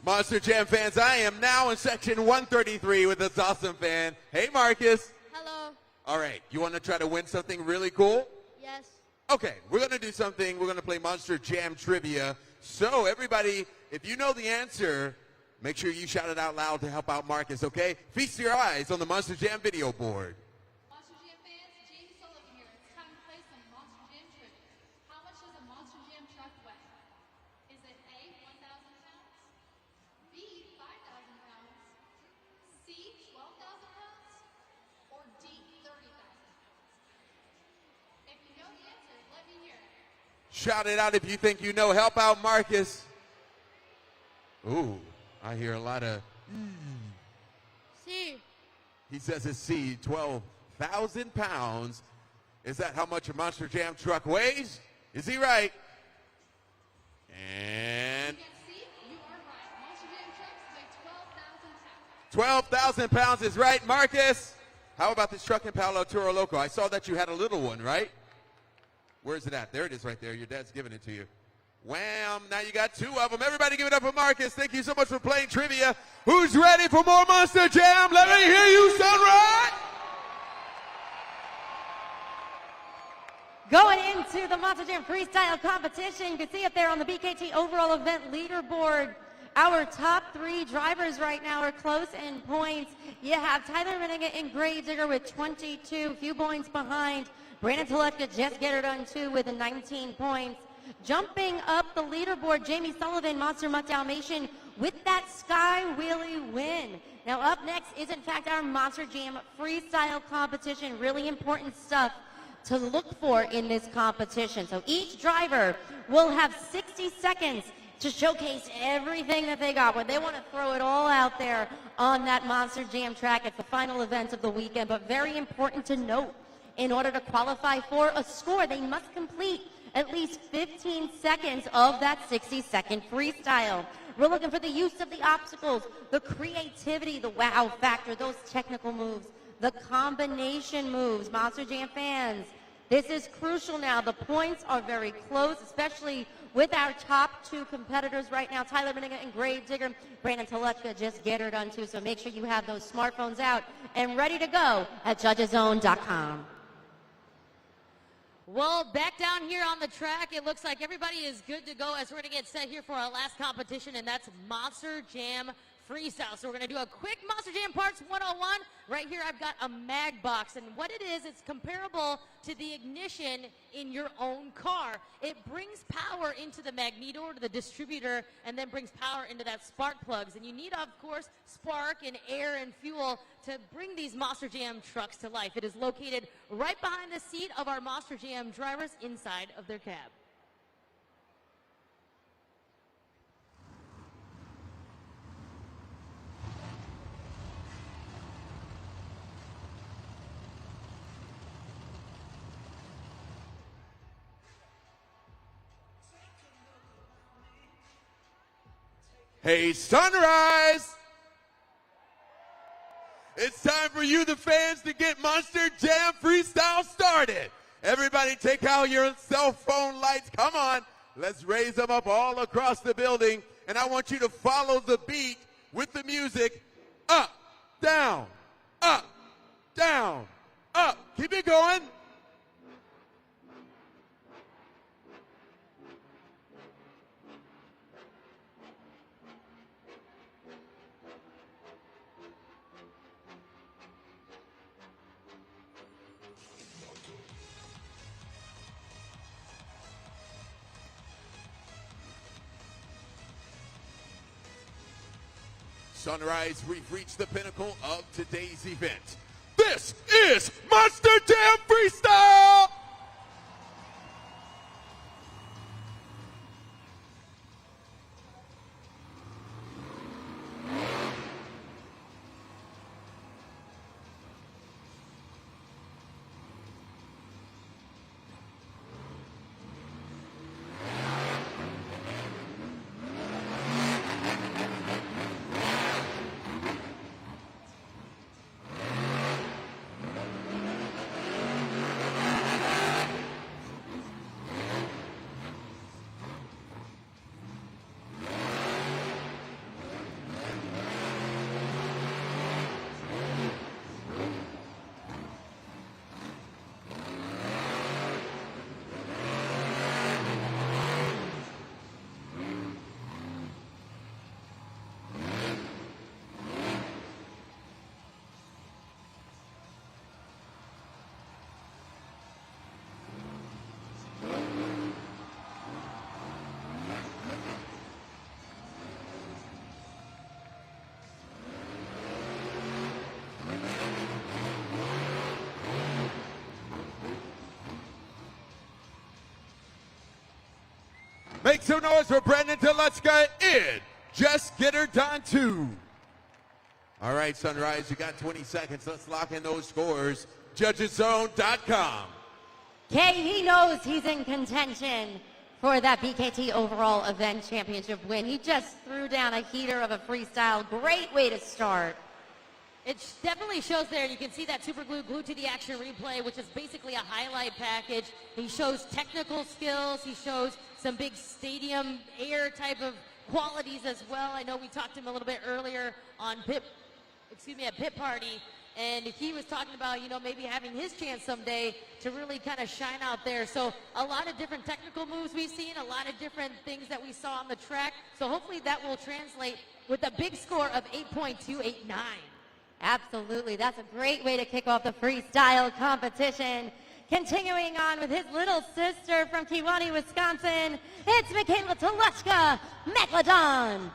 Monster Jam fans, I am now in section 133 with this awesome fan. Hey, Marcus. Hello. All right, you want to try to win something really cool? Yes. Okay, we're going to do something. We're going to play Monster Jam Trivia. So, everybody, if you know the answer, make sure you shout it out loud to help out Marcus, okay? Feast your eyes on the Monster Jam video board. Monster Jam fans, Jamie Sullivan here. It's time to play some Monster Jam trivia. How much does a Monster Jam truck weigh? Is it A, 1,000 pounds, B, 5,000 pounds, C, 12,000 pounds, or D, 30,000 pounds? If you know the answer, let me hear it. Shout it out if you think you know. Help out Marcus. Ooh, I hear a lot of C. He says it's C, 12,000 pounds. Is that how much a Monster Jam truck weighs? Is he right? And Yes, C, you are right. Monster Jam trucks weigh 12,000 pounds. 12,000 pounds is right, Marcus. How about this truck in Palo Toro Loco? I saw that you had a little one, right? Where's it at? There it is right there. Your dad's giving it to you. Wham! Now you got two of them. Everybody give it up for Marcus. Thank you so much for playing trivia. Who's ready for more Monster Jam? Let me hear you, Sunrise! Going into the Monster Jam Freestyle competition, you can see up there on the BKT overall event leaderboard, our top three drivers right now are close in points. You have Tyler Rennigan and Grave Digger with 22, a few points behind. Brandon Teletka just get her done too with 19 points. Jumping up the leaderboard, Jamie Sullivan, Monster Mutt Dalmatian with that Sky Wheelie win. Now up next is in fact our Monster Jam Freestyle competition. Really important stuff to look for in this competition. So each driver will have 60 seconds to showcase everything that they got. When they want to throw it all out there on that Monster Jam track. It's the final event of the weekend, but very important to note, in order to qualify for a score, they must complete at least 15 seconds of that 60-second freestyle. We're looking for the use of the obstacles, the creativity, the wow factor, those technical moves, the combination moves. Monster Jam fans, this is crucial now. The points are very close, especially with our top two competitors right now, Tyler Rennigan and Grave Digger. Brandon Teletka just get her done too, so make sure you have those smartphones out and ready to go at judgeszone.com. Well, back down here on the track, it looks like everybody is good to go as we're going to get set here for our last competition, and that's Monster Jam Freestyle. So we're going to do a quick Monster Jam Parts 101. Right here I've got a mag box, and what it is, it's comparable to the ignition in your own car. It brings power into the magneto, to the distributor, and then brings power into that spark plugs. And you need, of course, spark and air and fuel to bring these Monster Jam trucks to life. It is located right behind the seat of our Monster Jam drivers inside of their cab. Hey, Sunrise! It's time for you, the fans, to get Monster Jam Freestyle started. Everybody take out your cell phone lights. Come on. Let's raise them up all across the building. And I want you to follow the beat with the music. Up, down, up, down, up. Keep it going. Sunrise, we've reached the pinnacle of today's event. This is Monster Jam Freestyle! Make some noise for Brandon Telechka in Just Get Her Done 2. All right, Sunrise, you got 20 seconds. Let's lock in those scores. JudgesZone.com. Kay, he knows he's in contention for that BKT overall event championship win. He just threw down a heater of a freestyle. Great way to start. It definitely shows there. You can see that super glue glued to the action replay, which is basically a highlight package. He shows technical skills. He shows some big stadium air type of qualities as well. I know we talked to him a little bit earlier on at Pit Party, and he was talking about, you know, maybe having his chance someday to really kind of shine out there. So a lot of different technical moves we've seen, a lot of different things that we saw on the track. So hopefully that will translate with a big score of 8.289. Absolutely. That's a great way to kick off the freestyle competition. Continuing on with his little sister from Kewaunee, Wisconsin, it's Michaela Telechka, Megalodon.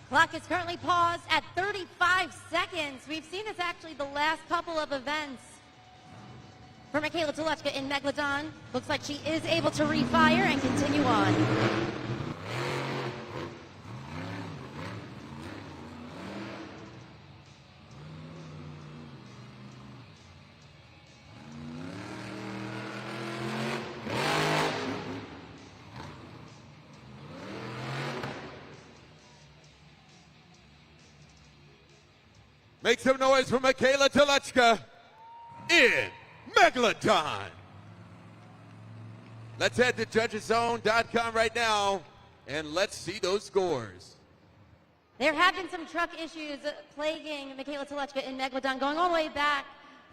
Clock is currently paused at 35 seconds. We've seen this actually the last couple of events for Michaela Telechka in Megalodon. Looks like she is able to refire and continue on. Make some noise for Michaela Telechka in Megalodon. Let's head to JudgesZone.com right now, and let's see those scores. There have been some truck issues plaguing Michaela Telechka in Megalodon, going all the way back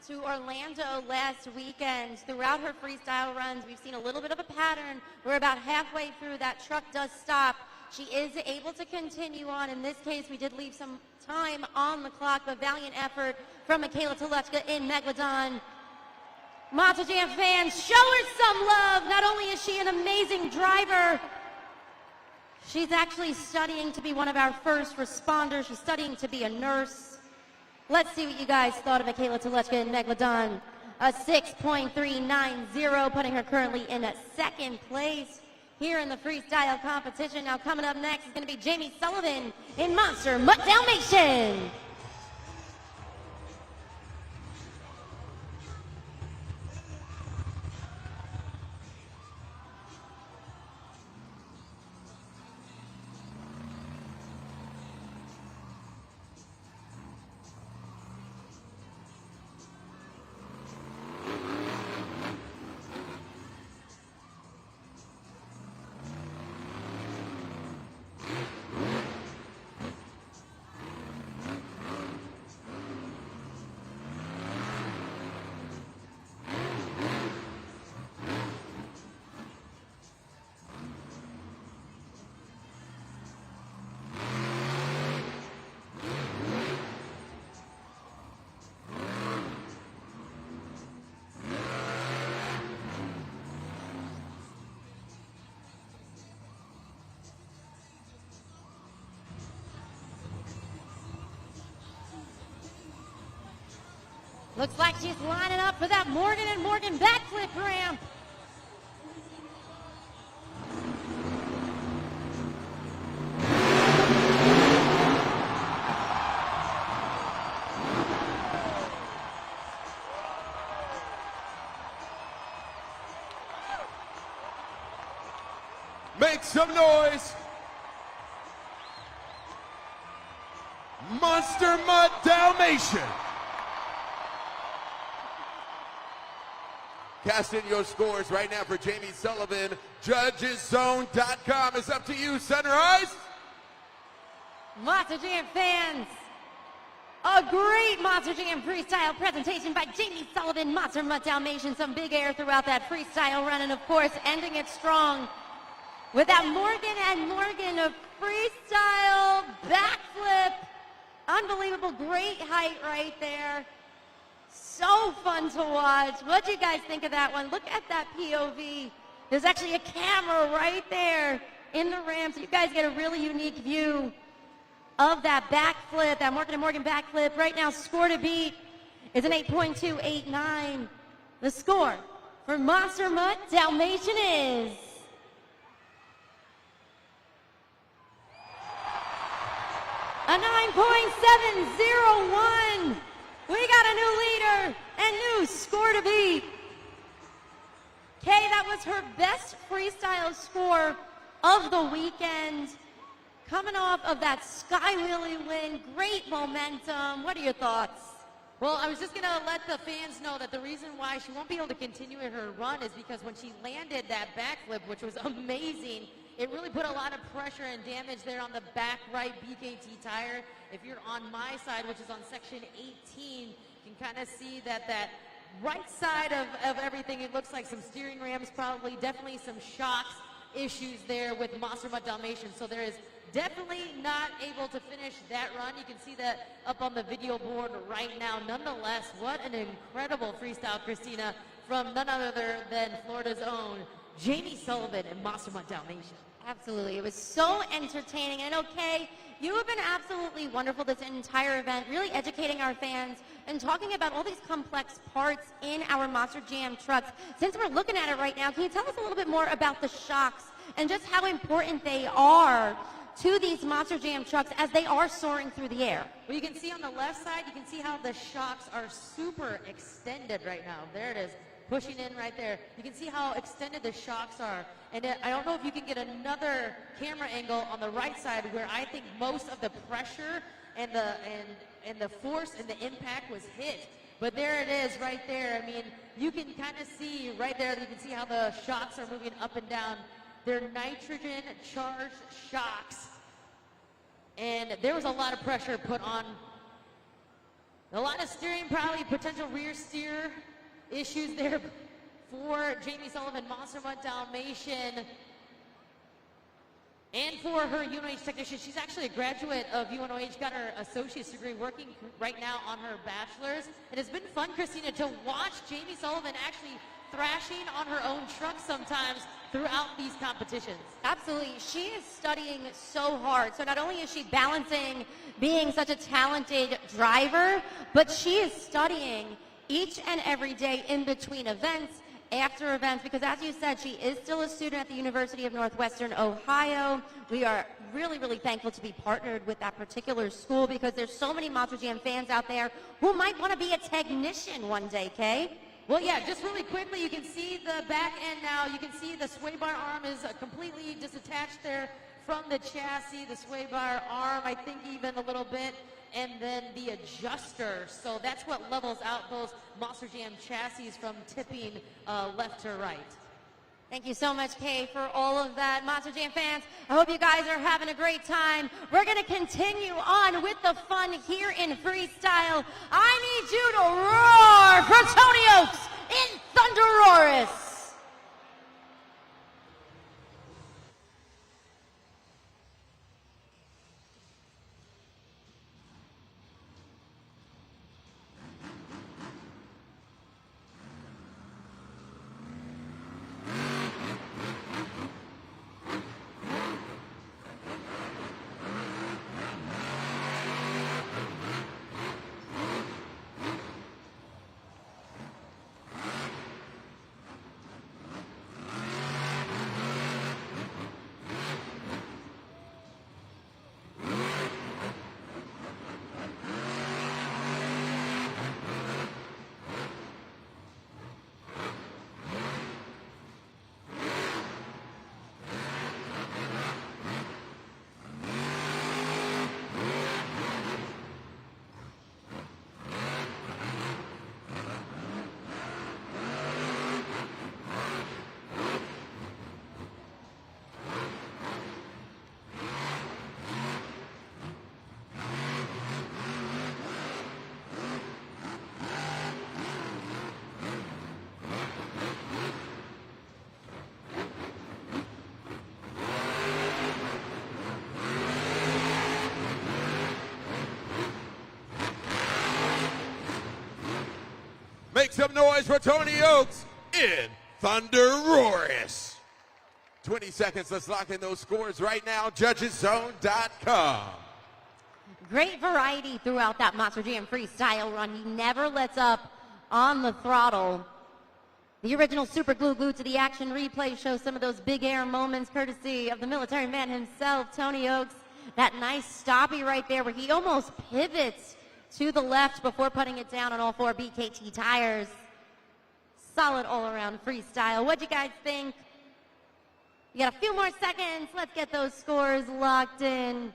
to Orlando last weekend. Throughout her freestyle runs, we've seen a little bit of a pattern where about halfway through that truck does stop. She is able to continue on. In this case, we did leave some time on the clock, but valiant effort from Michaela Telechka in Megalodon. Monster Jam fans, show her some love. Not only is she an amazing driver, she's actually studying to be one of our first responders. She's studying to be a nurse. Let's see what you guys thought of Michaela Telechka in Megalodon. A 6.390, putting her currently in second place here in the freestyle competition. Now coming up next is going to be Jamie Sullivan in Monster Mutt Dalmatian. Looks like she's lining up for that Morgan and Morgan backflip ramp. Make some noise. Monster Mutt Dalmatian. Cast in your scores right now for Jamie Sullivan. JudgesZone.com is up to you, Sunrise. Monster Jam fans, a great Monster Jam freestyle presentation by Jamie Sullivan, Monster Mutt Dalmatian. Some big air throughout that freestyle run, and of course, ending it strong with that Morgan and Morgan freestyle backflip. Unbelievable, great height right there. So fun to watch. What do you guys think of that one? Look at that POV. There's actually a camera right there in the ramp, so you guys get a really unique view of that backflip, that Morgan and Morgan backflip. Right now, score to beat is an 8.289. The score for Monster Mutt Dalmatian is a 9.701. We got a new leader and new score to beat. Kay, that was her best freestyle score of the weekend. Coming off of that Sky Wheelie win, great momentum. What are your thoughts? Well, I was just going to let the fans know that the reason why she won't be able to continue in her run is because when she landed that backflip, which was amazing, it really put a lot of pressure and damage there on the back right BKT tire. If you're on my side, which is on section 18, you can kind of see that right side of everything, it looks like some steering rams probably, definitely some shocks issues there with Monster Mutt Dalmatian. So there is definitely not able to finish that run. You can see that up on the video board right now. Nonetheless, what an incredible freestyle, Christina, from none other than Florida's own Jamie Sullivan and Monster Mutt Dalmatian. Absolutely. It was so entertaining. And okay, you have been absolutely wonderful this entire event, really educating our fans and talking about all these complex parts in our Monster Jam trucks. Since we're looking at it right now, can you tell us a little bit more about the shocks and just how important they are to these Monster Jam trucks as they are soaring through the air? Well, you can see on the left side, you can see how the shocks are super extended right now. There it is, pushing in right there. You can see how extended the shocks are. And I don't know if you can get another camera angle on the right side where I think most of the pressure and the force and the impact was hit. But there it is right there. I mean, you can kind of see right there, you can see how the shocks are moving up and down. They're nitrogen charged shocks. And there was a lot of pressure put on, a lot of steering, probably potential rear steer issues there for Jamie Sullivan, Monster Mutt Dalmatian, and for her UNOH technician. She's actually a graduate of UNOH, got her associate's degree, working right now on her bachelor's. It has been fun, Christina, to watch Jamie Sullivan actually thrashing on her own truck sometimes throughout these competitions. Absolutely. She is studying so hard. So not only is she balancing being such a talented driver, but she is studying each and every day in between events, after events, because as you said, she is still a student at the University of Northwestern Ohio. We are really, really thankful to be partnered with that particular school because there's so many Monster Jam fans out there who might want to be a technician one day, Kay. Well, yeah, just really quickly, you can see the back end now. You can see the sway bar arm is completely disattached there from the chassis. The sway bar arm, I think even a little bit, and then the adjuster. So that's what levels out those Monster Jam chassis from tipping left to right. Thank you so much, Kay, for all of that. Monster Jam fans, I hope you guys are having a great time. We're going to continue on with the fun here in freestyle. I need you to roar for Tony Oaks in Thunderoris. some noise for Tony Oaks in Thunderoris. 20 seconds, let's lock in those scores right now, judgeszone.com. Great variety throughout that Monster Jam freestyle run. He never lets up on the throttle. The original super glue to the action replay shows some of those big air moments courtesy of the military man himself, Tony Oaks. That nice stoppie right there where he almost pivots to the left before putting it down on all 4 BKT tires. Solid all-around freestyle. What'd you guys think? You got a few more seconds. Let's get those scores locked in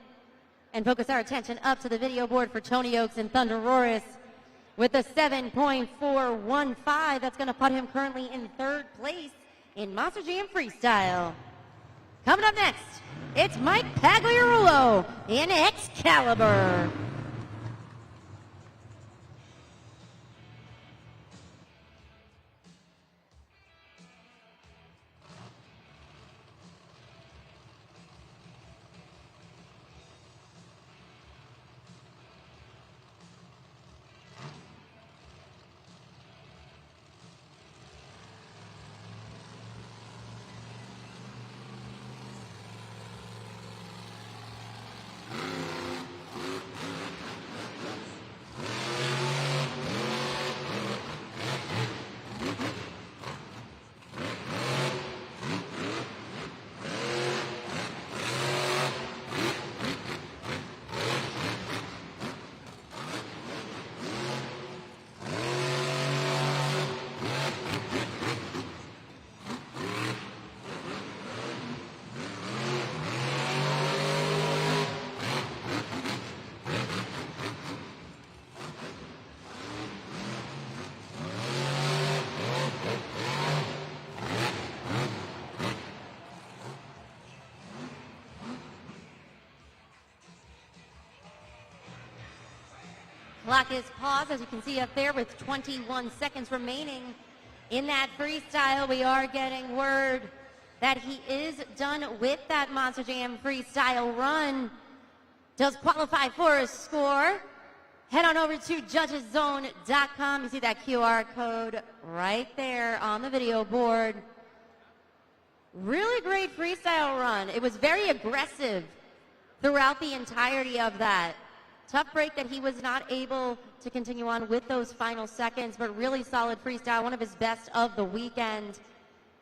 and focus our attention up to the video board for Tony Oaks and Thunderoris with a 7.415. That's going to put him currently in 3rd place in Monster Jam Freestyle. Coming up next, it's Mike Pagliarulo in Excalibur. Clock is paused, as you can see up there, with 21 seconds remaining in that freestyle. We are getting word that he is done with that Monster Jam freestyle run. Does qualify for a score. Head on over to judgeszone.com. You see that QR code right there on the video board. Really great freestyle run. It was very aggressive throughout the entirety of that. Tough break that he was not able to continue on with those final seconds, but really solid freestyle, one of his best of the weekend.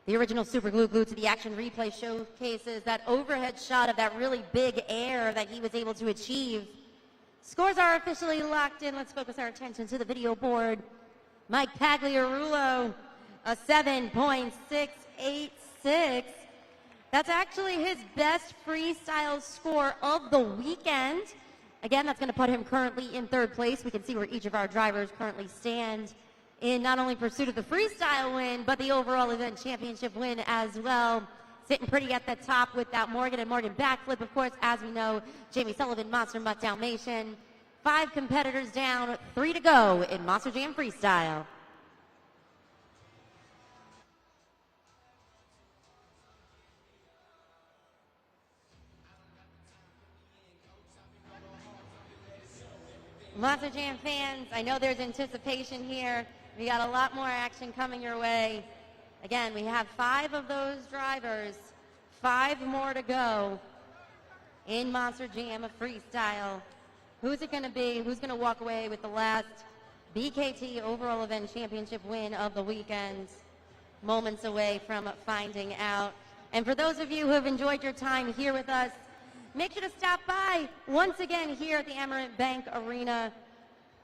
The original super glue to the action replay showcases that overhead shot of that really big air that he was able to achieve. Scores are officially locked in. Let's focus our attention to the video board. Mike Pagliarulo, a 7.686. That's actually his best freestyle score of the weekend. Again, that's going to put him currently in 3rd place. We can see where each of our drivers currently stand in not only pursuit of the freestyle win, but the overall event championship win as well. Sitting pretty at the top with that Morgan and Morgan backflip, of course, as we know, Jamie Sullivan, Monster Mutt Dalmatian. 5 competitors down, 3 to go in Monster Jam Freestyle. Monster Jam fans, I know there's anticipation here. We got a lot more action coming your way. Again, we have 5 of those drivers, 5 more to go in Monster Jam Freestyle. Who's it going to be? Who's going to walk away with the last BKT overall event championship win of the weekend? Moments away from finding out. And for those of you who have enjoyed your time here with us, make sure to stop by once again here at the Amerant Bank Arena,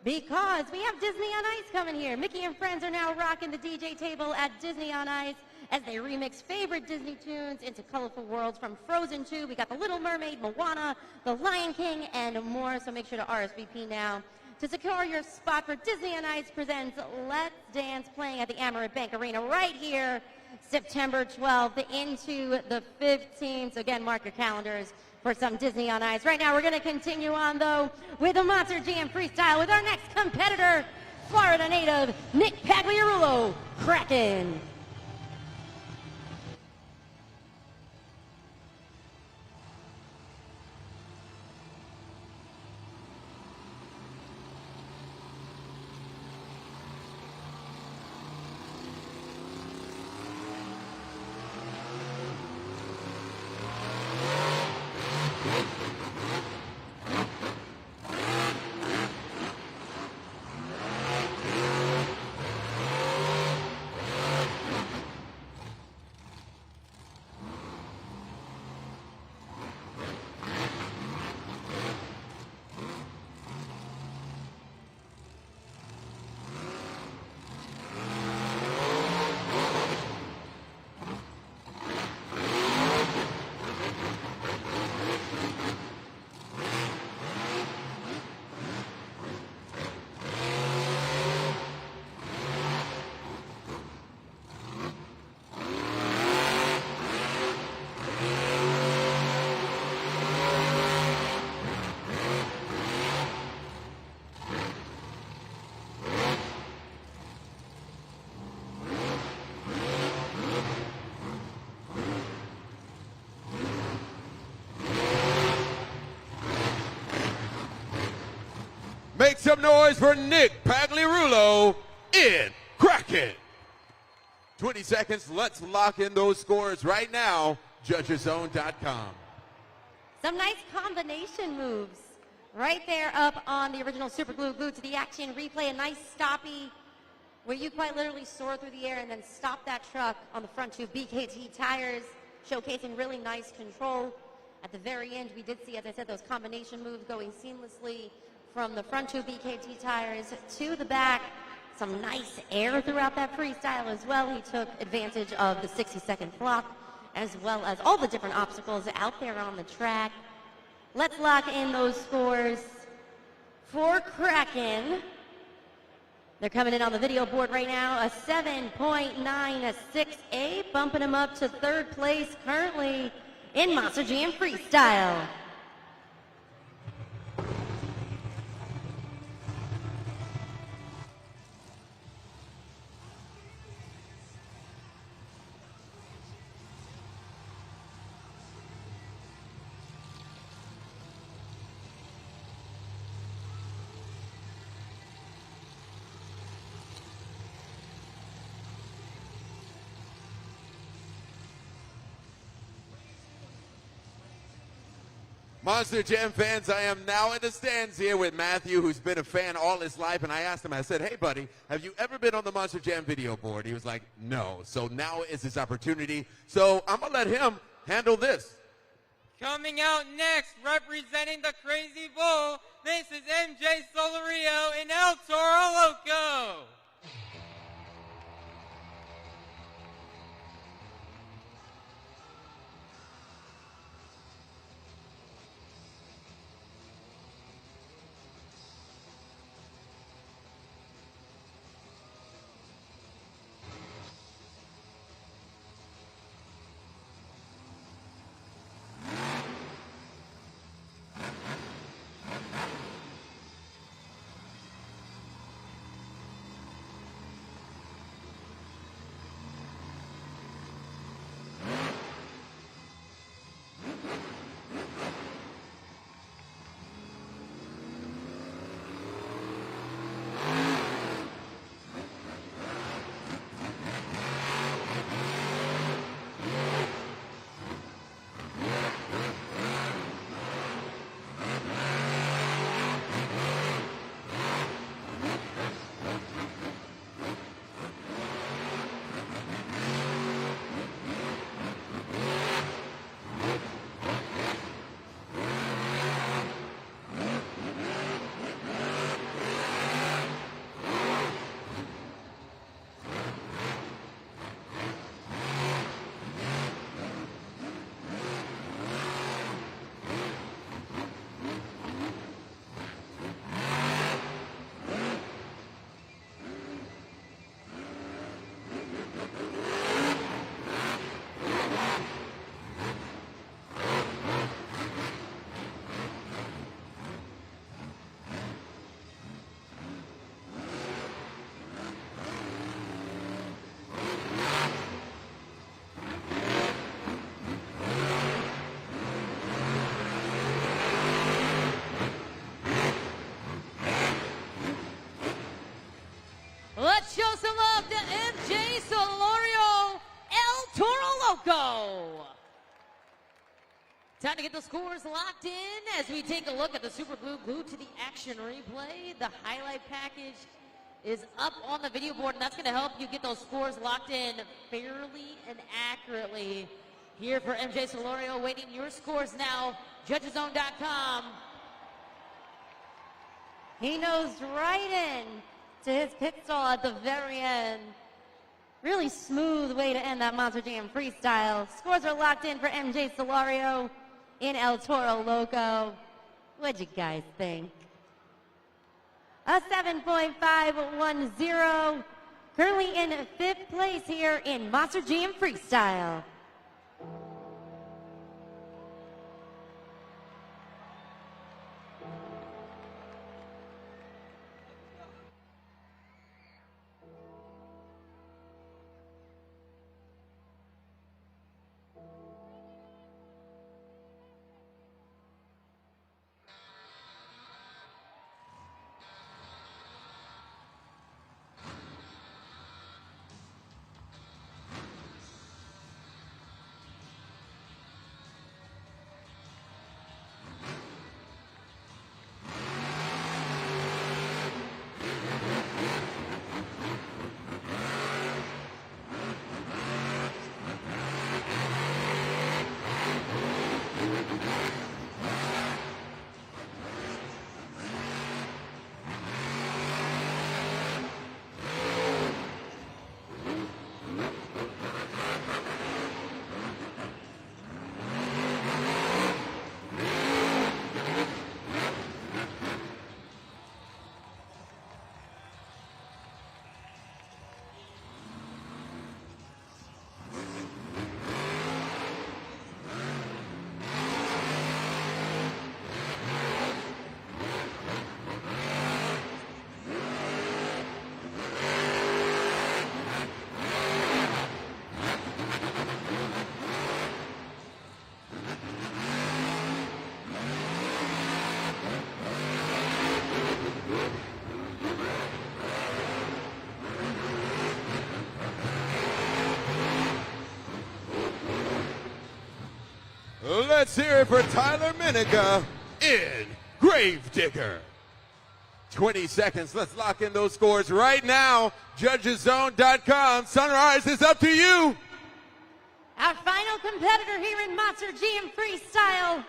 because we have Disney on Ice coming here. Mickey and friends are now rocking the DJ table at Disney on Ice as they remix favorite Disney tunes into colorful worlds from Frozen 2. We got The Little Mermaid, Moana, The Lion King, and more. So make sure to RSVP now to secure your spot for Disney on Ice presents Let's Dance, playing at the Amerant Bank Arena right here, September 12th into the 15th. So again, mark your calendars for some Disney on Ice. Right now, we're going to continue on, though, with a Monster Jam Freestyle with our next competitor, Florida native Nick Pagliarulo, Kraken. Make some noise for Nick Pagliarulo in Kraken. 20 seconds. Let's lock in those scores right now. Judgeszone.com. Some nice combination moves right there up on the original Super Glue Glue to the Action replay. A nice stoppy where you quite literally soar through the air and then stop that truck on the front two BKT tires, showcasing really nice control. At the very end, we did see, as I said, those combination moves going seamlessly from the front two BKT tires to the back. Some nice air throughout that freestyle as well. He took advantage of the 60-second clock as well as all the different obstacles out there on the track. Let's lock in those scores for Kraken. They're coming in on the video board right now. A 7.968, bumping him up to third place currently in Monster Jam Freestyle. Monster Jam fans, I am now in the stands here with Matthew, who's been a fan all his life, and I asked him, I said, hey buddy, have you ever been on the Monster Jam video board? He was like, no. So now is his opportunity. So I'm going to let him handle this. Coming out next, representing the Crazy Bull, this is MJ Solario and El Toro Loco. Let's show some love to MJ Solario, El Toro Loco. Time to get the scores locked in as we take a look at the Super Glue Glue to the Action replay. The highlight package is up on the video board, and that's going to help you get those scores locked in fairly and accurately. Here for MJ Solario, waiting your scores now, Judgeszone.com. He knows right in to his pit stall at the very end. Really smooth way to end that Monster Jam freestyle. Scores are locked in for MJ Solario in El Toro Loco. What'd you guys think? A 7.510. Currently in fifth place here in Monster Jam freestyle. Let's hear it for Tyler Miniga in Gravedigger. 20 seconds. Let's lock in those scores right now. JudgesZone.com. Sunrise is up to you. Our final competitor here in Monster Jam Freestyle.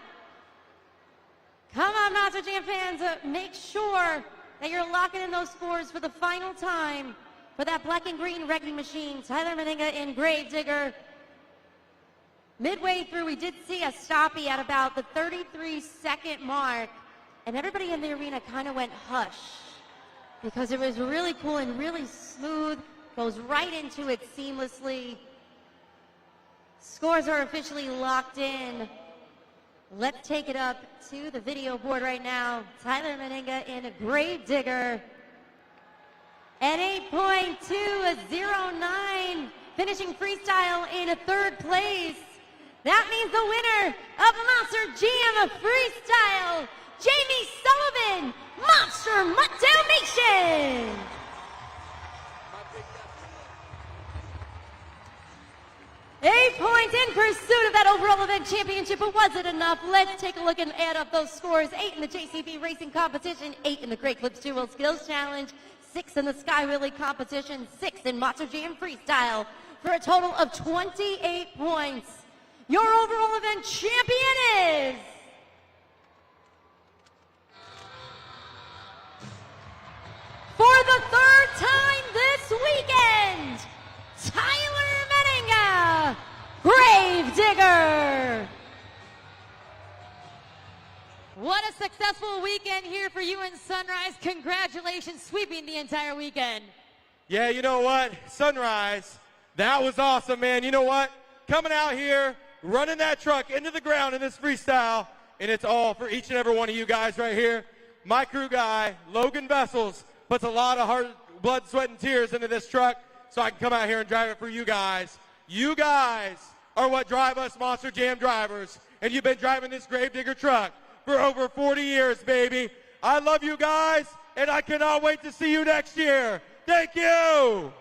Come on, Monster Jam fans, make sure that you're locking in those scores for the final time for that black and green wrecking machine. Tyler Meninga in Gravedigger. Midway through, we did see a stoppie at about the 33-second mark, and everybody in the arena kind of went hush because it was really cool and really smooth, goes right into it seamlessly. Scores are officially locked in. Let's take it up to the video board right now. Tyler Meninga in Gravedigger at 8.209, finishing freestyle in third place. That means the winner of Monster Jam Freestyle, Jamie Sullivan, Monster Mutt Dalmatian. 8 points in pursuit of that overall event championship, but was it enough? Let's take a look and add up those scores. 8 in the JCB Racing Competition, 8 in the Great Clips 2 Wheel Skills Challenge, 6 in the Sky Wheelie Competition, 6 in Monster Jam Freestyle, for a total of 28 points. Your overall event champion is... for the third time this weekend, Tyler Meninga, Gravedigger. What a successful weekend here for you in Sunrise. Congratulations, sweeping the entire weekend. Yeah, you know what? Sunrise, that was awesome, man. You know what? Coming out here, running that truck into the ground in this freestyle, and it's all for each and every one of you guys right here. My crew guy, Logan Vessels, puts a lot of hard blood, sweat, and tears into this truck so I can come out here and drive it for you guys. You guys are what drive us Monster Jam drivers, and you've been driving this Gravedigger truck for over 40 years, baby. I love you guys, and I cannot wait to see you next year. Thank you.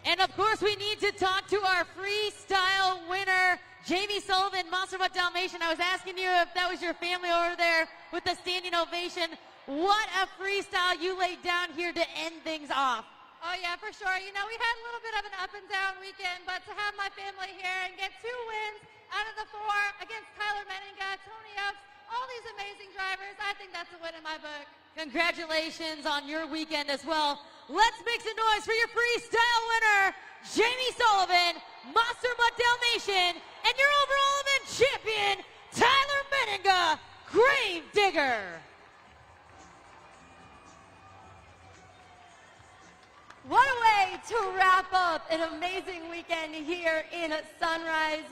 And of course, we need to talk to our freestyle winner, Jamie Sullivan, Monster Mutt Dalmatian. I was asking you if that was your family over there with the standing ovation. What a freestyle you laid down here to end things off. Oh yeah, for sure. You know, we had a little bit of an up and down weekend, but to have my family here and get 2 wins out of the 4 against Tyler Meninga, Tony Oaks, all these amazing drivers, I think that's a win in my book. Congratulations on your weekend as well. Let's make some noise for your freestyle winner, Jamie Sullivan, Monster Mutt Dalmatian, and your overall event champion, Tyler Meninga, Gravedigger. What a way to wrap up an amazing weekend here in Sunrise.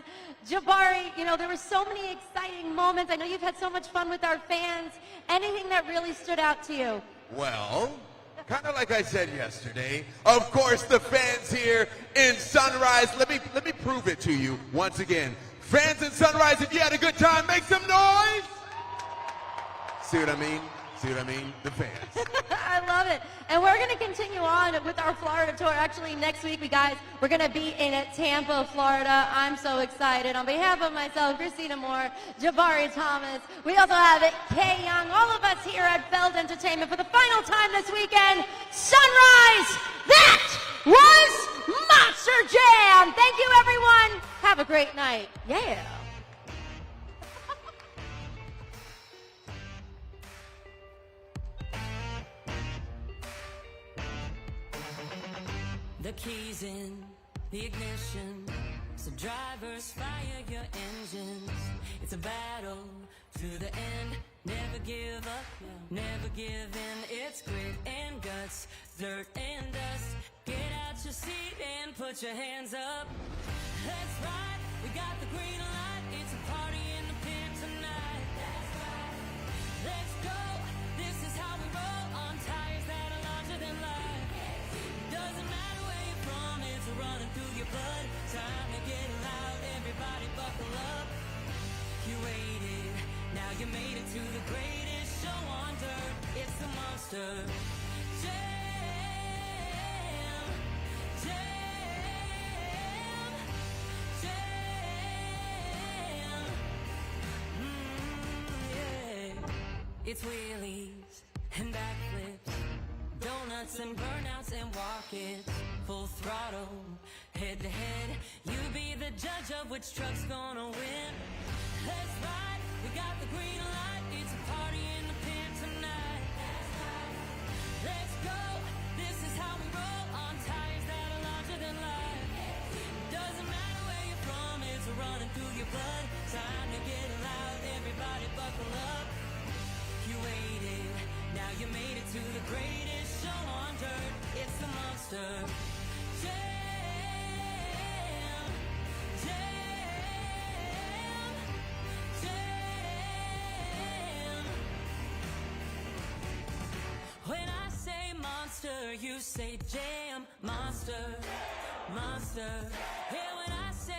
Jabari, you know, there were so many exciting moments. I know you've had so much fun with our fans. Anything that really stood out to you? Well, kind of like I said yesterday, of course the fans here in Sunrise, let me prove it to you once again. Fans in Sunrise, if you had a good time, make some noise. See what I mean? See what I mean? The fans. I love it. And we're going to continue on with our Florida tour. Actually, next week, we're going to be in Tampa, Florida. I'm so excited. On behalf of myself, Christina Moore, Jabari Thomas, we also have Kay Young, all of us here at Feld Entertainment for the final time this weekend. Sunrise, that was Monster Jam. Thank you, everyone. Have a great night. Yeah. The keys in the ignition, so drivers fire your engines. It's a battle to the end, never give up, never give in. It's grit and guts, dirt and dust. Get out your seat and put your hands up. That's right, we got the green light. It's a party in the pit tonight. That's right, let's go. This is how we roll on tires that are larger than life. Doesn't matter where you're from, it's running through your blood. Time to get loud, everybody buckle up. You waited, now you made it to the greatest show on dirt. It's the Monster Jam. It's wheelies and backflips, donuts and burnouts and walk-its. Full throttle, head to head. You be the judge of which truck's gonna win. Let's ride, we got the green light. It's a party in the pen tonight. Let's go, this is how we roll on tires that are larger than life. Doesn't matter where you're from, it's running through your blood. Time to get loud, everybody buckle up. You waited, now you made it to the greatest show on dirt. It's the Monster Jam, Jam, Jam. When I say monster, you say jam. Monster, monster. Yeah, when I say